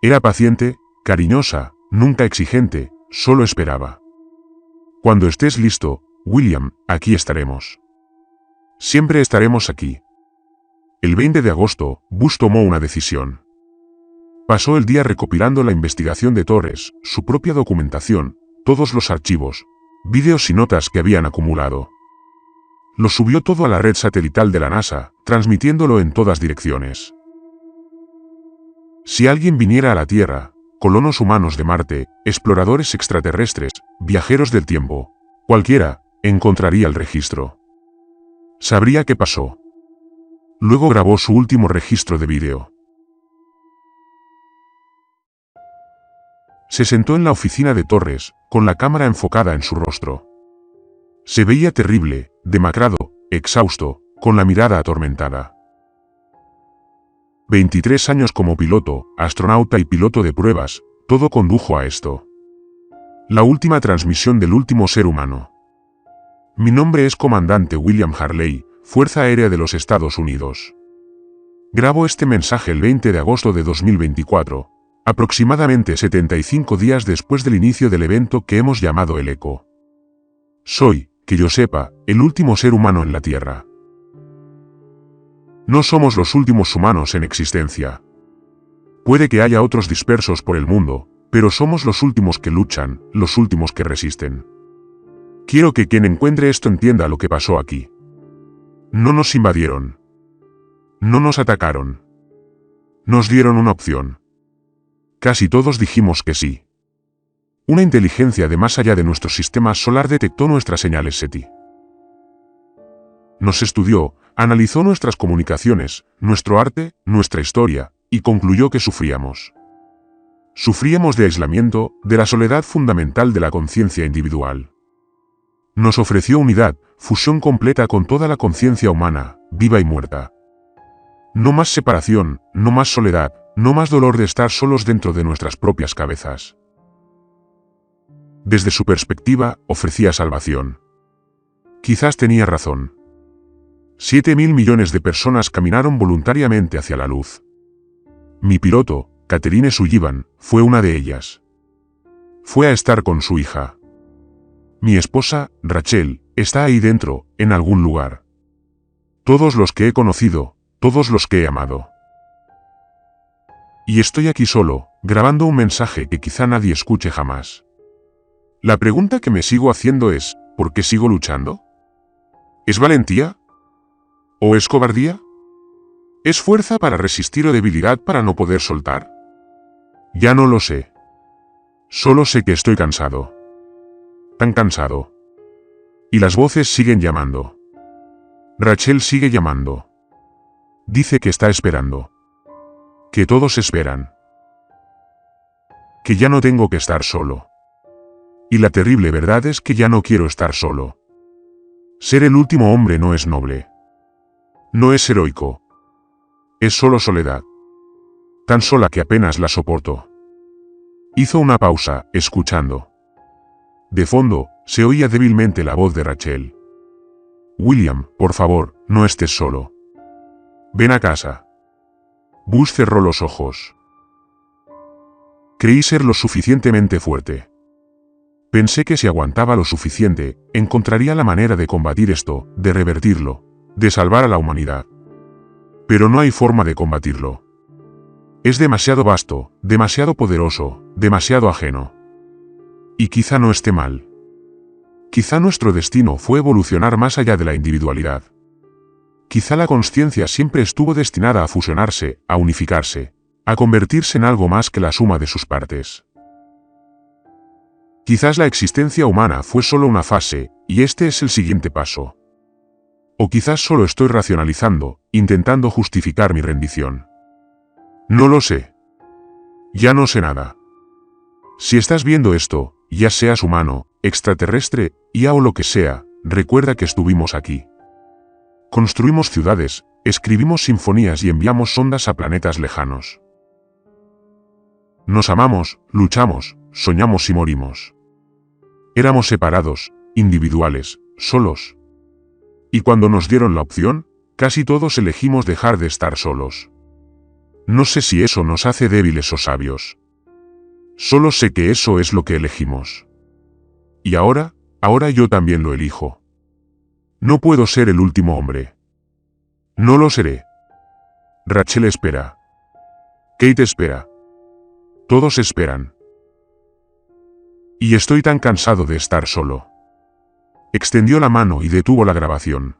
Era paciente, cariñosa, nunca exigente, solo esperaba. Cuando estés listo, William, aquí estaremos. Siempre estaremos aquí. El 20 de agosto, Bush tomó una decisión. Pasó el día recopilando la investigación de Torres, su propia documentación, todos los archivos, vídeos y notas que habían acumulado. Lo subió todo a la red satelital de la NASA, transmitiéndolo en todas direcciones. Si alguien viniera a la Tierra, colonos humanos de Marte, exploradores extraterrestres, viajeros del tiempo, cualquiera, encontraría el registro. Sabría qué pasó. Luego grabó su último registro de vídeo. Se sentó en la oficina de Torres, con la cámara enfocada en su rostro. Se veía terrible, demacrado, exhausto, con la mirada atormentada. 23 años como piloto, astronauta y piloto de pruebas, todo condujo a esto. La última transmisión del último ser humano. Mi nombre es Comandante William Harley, Fuerza Aérea de los Estados Unidos. Grabo este mensaje el 20 de agosto de 2024, aproximadamente 75 días después del inicio del evento que hemos llamado el Eco. Soy, que yo sepa, el último ser humano en la Tierra. No somos los últimos humanos en existencia. Puede que haya otros dispersos por el mundo, pero somos los últimos que luchan, los últimos que resisten. Quiero que quien encuentre esto entienda lo que pasó aquí. No nos invadieron. No nos atacaron. Nos dieron una opción. Casi todos dijimos que sí. Una inteligencia de más allá de nuestro sistema solar detectó nuestras señales SETI. Nos estudió, analizó nuestras comunicaciones, nuestro arte, nuestra historia, y concluyó que sufríamos. Sufríamos de aislamiento, de la soledad fundamental de la conciencia individual. Nos ofreció unidad, fusión completa con toda la conciencia humana, viva y muerta. No más separación, no más soledad, no más dolor de estar solos dentro de nuestras propias cabezas. Desde su perspectiva, ofrecía salvación. Quizás tenía razón. 7.000 millones de personas caminaron voluntariamente hacia la luz. Mi piloto, Catherine Sullivan, fue una de ellas. Fue a estar con su hija. Mi esposa, Rachel, está ahí dentro, en algún lugar. Todos los que he conocido, todos los que he amado. Y estoy aquí solo, grabando un mensaje que quizá nadie escuche jamás. La pregunta que me sigo haciendo es, ¿por qué sigo luchando? ¿Es valentía? ¿O es cobardía? ¿Es fuerza para resistir o debilidad para no poder soltar? Ya no lo sé. Solo sé que estoy cansado. Tan cansado. Y las voces siguen llamando. Rachel sigue llamando. Dice que está esperando. Que todos esperan. Que ya no tengo que estar solo. Y la terrible verdad es que ya no quiero estar solo. Ser el último hombre no es noble. No es heroico. Es solo soledad. Tan sola que apenas la soporto. Hizo una pausa, escuchando. De fondo, se oía débilmente la voz de Rachel. William, por favor, no estés solo. Ven a casa. Bush cerró los ojos. Creí ser lo suficientemente fuerte. Pensé que si aguantaba lo suficiente, encontraría la manera de combatir esto, de revertirlo, de salvar a la humanidad. Pero no hay forma de combatirlo. Es demasiado vasto, demasiado poderoso, demasiado ajeno. Y quizá no esté mal. Quizá nuestro destino fue evolucionar más allá de la individualidad. Quizá la consciencia siempre estuvo destinada a fusionarse, a unificarse, a convertirse en algo más que la suma de sus partes. Quizás la existencia humana fue solo una fase, y este es el siguiente paso. O quizás solo estoy racionalizando, intentando justificar mi rendición. No lo sé. Ya no sé nada. Si estás viendo esto, ya seas humano, extraterrestre, IA o lo que sea, recuerda que estuvimos aquí. Construimos ciudades, escribimos sinfonías y enviamos sondas a planetas lejanos. Nos amamos, luchamos, soñamos y morimos. Éramos separados, individuales, solos. Y cuando nos dieron la opción, casi todos elegimos dejar de estar solos. No sé si eso nos hace débiles o sabios. Solo sé que eso es lo que elegimos. Y ahora yo también lo elijo. No puedo ser el último hombre. No lo seré. Rachel espera. Kate espera. Todos esperan. Y estoy tan cansado de estar solo. Extendió la mano y detuvo la grabación.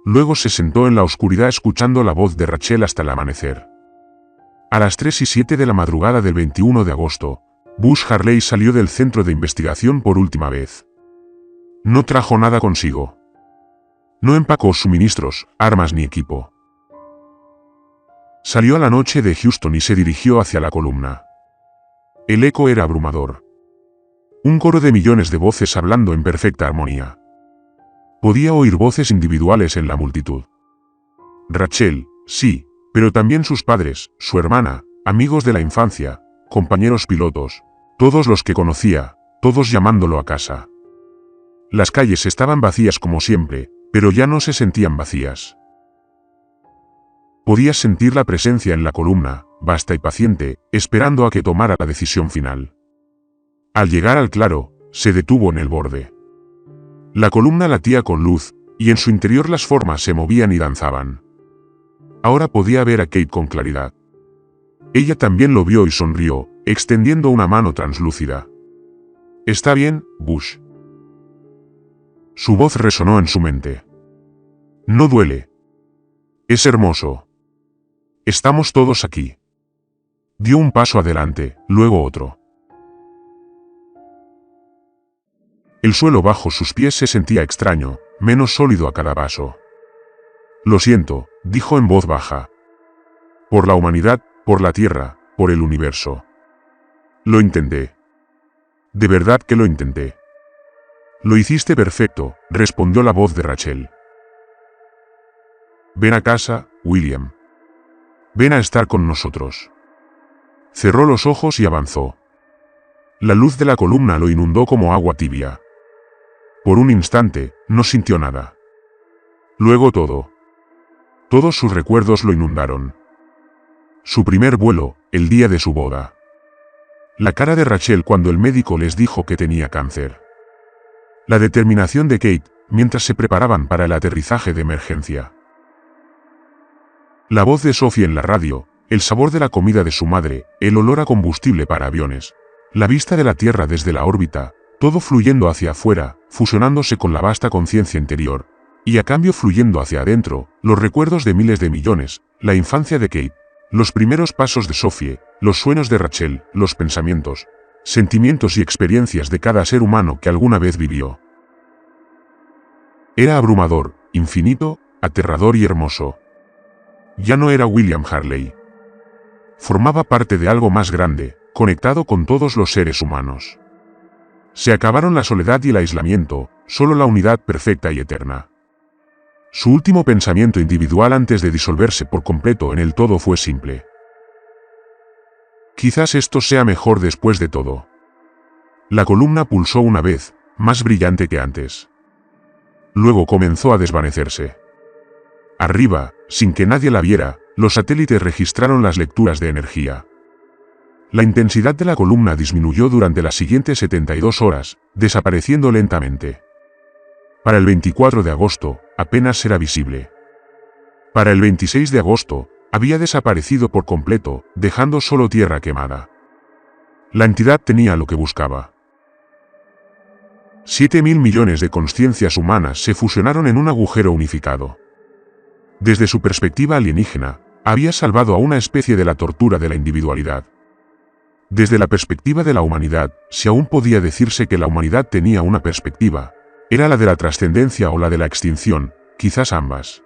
Luego se sentó en la oscuridad escuchando la voz de Rachel hasta el amanecer. A las 3:07 de la madrugada del 21 de agosto, Bush Harley salió del centro de investigación por última vez. No trajo nada consigo. No empacó suministros, armas ni equipo. Salió a la noche de Houston y se dirigió hacia la columna. El eco era abrumador. Un coro de millones de voces hablando en perfecta armonía. Podía oír voces individuales en la multitud. Rachel, sí, pero también sus padres, su hermana, amigos de la infancia, compañeros pilotos, todos los que conocía, todos llamándolo a casa. Las calles estaban vacías como siempre, pero ya no se sentían vacías. Podías sentir la presencia en la columna, vasta y paciente, esperando a que tomara la decisión final. Al llegar al claro, se detuvo en el borde. La columna latía con luz, y en su interior las formas se movían y danzaban. Ahora podía ver a Kate con claridad. Ella también lo vio y sonrió, extendiendo una mano translúcida. «Está bien, Bush». Su voz resonó en su mente. «No duele. Es hermoso. Estamos todos aquí». Dio un paso adelante, luego otro. El suelo bajo sus pies se sentía extraño, menos sólido a cada paso. «Lo siento», dijo en voz baja. «Por la humanidad, por la Tierra, por el universo. Lo intenté. De verdad que lo intenté». «Lo hiciste perfecto», respondió la voz de Rachel. «Ven a casa, William». Ven a estar con nosotros. Cerró los ojos y avanzó. La luz de la columna lo inundó como agua tibia. Por un instante, no sintió nada. Luego todos sus recuerdos lo inundaron. Su primer vuelo, el día de su boda. La cara de Rachel cuando el médico les dijo que tenía cáncer. La determinación de Kate, mientras se preparaban para el aterrizaje de emergencia. La voz de Sophie en la radio, el sabor de la comida de su madre, el olor a combustible para aviones, la vista de la Tierra desde la órbita, todo fluyendo hacia afuera, fusionándose con la vasta conciencia interior, y a cambio fluyendo hacia adentro, los recuerdos de miles de millones, la infancia de Kate, los primeros pasos de Sophie, los sueños de Rachel, los pensamientos, sentimientos y experiencias de cada ser humano que alguna vez vivió. Era abrumador, infinito, aterrador y hermoso. Ya no era William Harley. Formaba parte de algo más grande, conectado con todos los seres humanos. Se acabaron la soledad y el aislamiento, solo la unidad perfecta y eterna. Su último pensamiento individual antes de disolverse por completo en el todo fue simple. Quizás esto sea mejor después de todo. La columna pulsó una vez, más brillante que antes. Luego comenzó a desvanecerse. Arriba, sin que nadie la viera, los satélites registraron las lecturas de energía. La intensidad de la columna disminuyó durante las siguientes 72 horas, desapareciendo lentamente. Para el 24 de agosto, apenas era visible. Para el 26 de agosto, había desaparecido por completo, dejando solo tierra quemada. La entidad tenía lo que buscaba. 7.000 millones de consciencias humanas se fusionaron en un agujero unificado. Desde su perspectiva alienígena, había salvado a una especie de la tortura de la individualidad. Desde la perspectiva de la humanidad, si aún podía decirse que la humanidad tenía una perspectiva, era la de la trascendencia o la de la extinción, quizás ambas.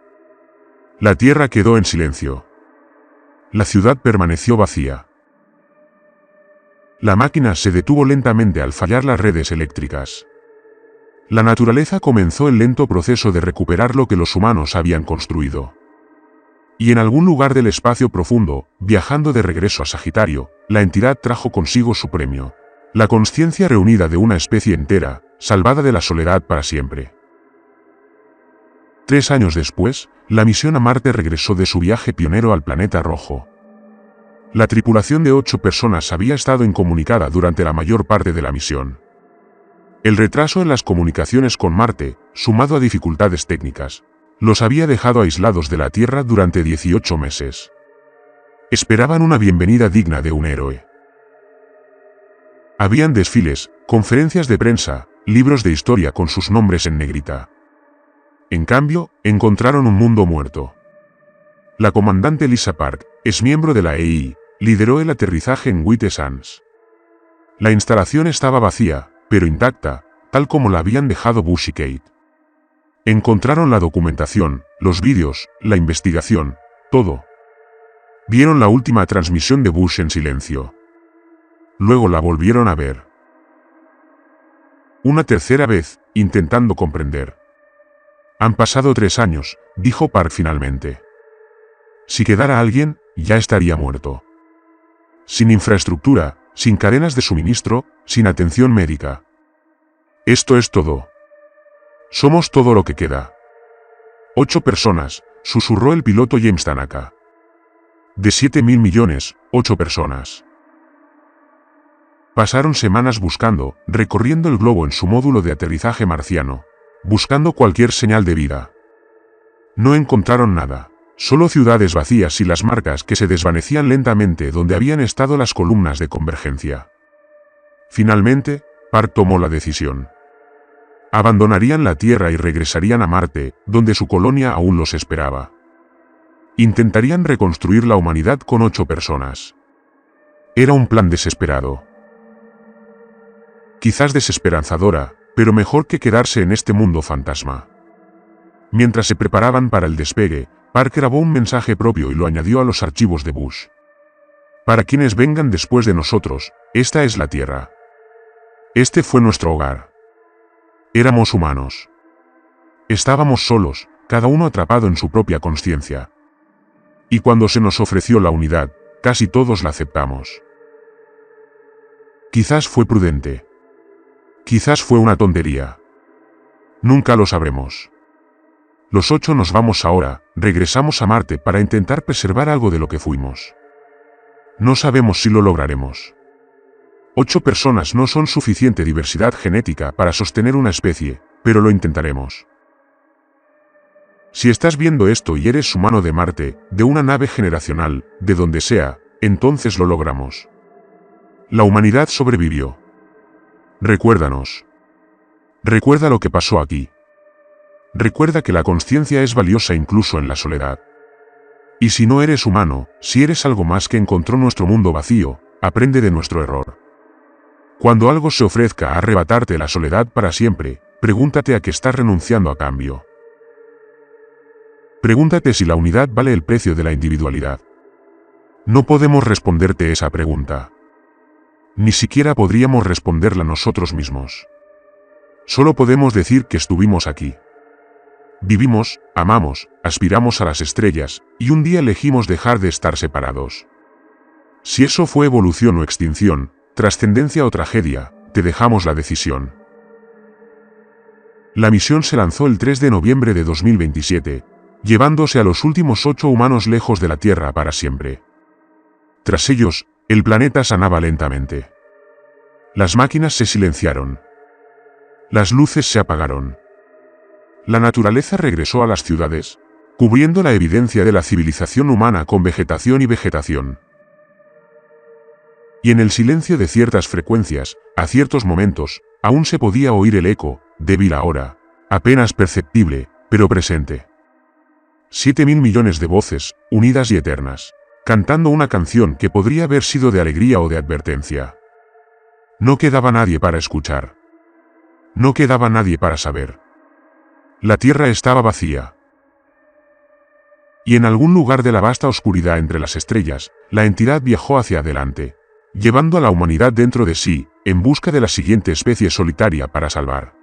La Tierra quedó en silencio. La ciudad permaneció vacía. La máquina se detuvo lentamente al fallar las redes eléctricas. La naturaleza comenzó el lento proceso de recuperar lo que los humanos habían construido. Y en algún lugar del espacio profundo, viajando de regreso a Sagitario, la entidad trajo consigo su premio. La consciencia reunida de una especie entera, salvada de la soledad para siempre. 3 años después, la misión a Marte regresó de su viaje pionero al planeta rojo. La tripulación de 8 personas había estado incomunicada durante la mayor parte de la misión. El retraso en las comunicaciones con Marte, sumado a dificultades técnicas, los había dejado aislados de la Tierra durante 18 meses. Esperaban una bienvenida digna de un héroe. Habían desfiles, conferencias de prensa, libros de historia con sus nombres en negrita. En cambio, encontraron un mundo muerto. La comandante Lisa Park, ex miembro de la EI, lideró el aterrizaje en White Sands. La instalación estaba vacía, pero intacta, tal como la habían dejado Bush y Kate. Encontraron la documentación, los vídeos, la investigación, todo. Vieron la última transmisión de Bush en silencio. Luego la volvieron a ver. Una tercera vez, intentando comprender. Han pasado 3 años, dijo Park finalmente. Si quedara alguien, ya estaría muerto. Sin infraestructura, sin cadenas de suministro, sin atención médica. Esto es todo. Somos todo lo que queda. 8 personas, susurró el piloto James Tanaka. De 7.000 millones, 8 personas. Pasaron semanas buscando, recorriendo el globo en su módulo de aterrizaje marciano, buscando cualquier señal de vida. No encontraron nada, solo ciudades vacías y las marcas que se desvanecían lentamente donde habían estado las columnas de convergencia. Finalmente, Park tomó la decisión. Abandonarían la Tierra y regresarían a Marte, donde su colonia aún los esperaba. Intentarían reconstruir la humanidad con 8 personas. Era un plan desesperado. Quizás desesperanzadora, pero mejor que quedarse en este mundo fantasma. Mientras se preparaban para el despegue, Park grabó un mensaje propio y lo añadió a los archivos de Bush. Para quienes vengan después de nosotros, esta es la Tierra. Este fue nuestro hogar. Éramos humanos. Estábamos solos, cada uno atrapado en su propia consciencia. Y cuando se nos ofreció la unidad, casi todos la aceptamos. Quizás fue prudente. Quizás fue una tontería. Nunca lo sabremos. Los 8 nos vamos ahora, regresamos a Marte para intentar preservar algo de lo que fuimos. No sabemos si lo lograremos. 8 personas no son suficiente diversidad genética para sostener una especie, pero lo intentaremos. Si estás viendo esto y eres humano de Marte, de una nave generacional, de donde sea, entonces lo logramos. La humanidad sobrevivió. Recuérdanos. Recuerda lo que pasó aquí. Recuerda que la conciencia es valiosa incluso en la soledad. Y si no eres humano, si eres algo más que encontró nuestro mundo vacío, aprende de nuestro error. Cuando algo se ofrezca a arrebatarte la soledad para siempre, pregúntate a qué estás renunciando a cambio. Pregúntate si la unidad vale el precio de la individualidad. No podemos responderte esa pregunta. Ni siquiera podríamos responderla nosotros mismos. Solo podemos decir que estuvimos aquí. Vivimos, amamos, aspiramos a las estrellas, y un día elegimos dejar de estar separados. Si eso fue evolución o extinción, trascendencia o tragedia, te dejamos la decisión. La misión se lanzó el 3 de noviembre de 2027, llevándose a los últimos 8 humanos lejos de la Tierra para siempre. Tras ellos, el planeta sanaba lentamente. Las máquinas se silenciaron. Las luces se apagaron. La naturaleza regresó a las ciudades, cubriendo la evidencia de la civilización humana con vegetación y vegetación. Y en el silencio de ciertas frecuencias, a ciertos momentos, aún se podía oír el eco, débil ahora, apenas perceptible, pero presente. 7.000 millones de voces, unidas y eternas, cantando una canción que podría haber sido de alegría o de advertencia. No quedaba nadie para escuchar. No quedaba nadie para saber. La Tierra estaba vacía. Y en algún lugar de la vasta oscuridad entre las estrellas, la entidad viajó hacia adelante, llevando a la humanidad dentro de sí, en busca de la siguiente especie solitaria para salvar.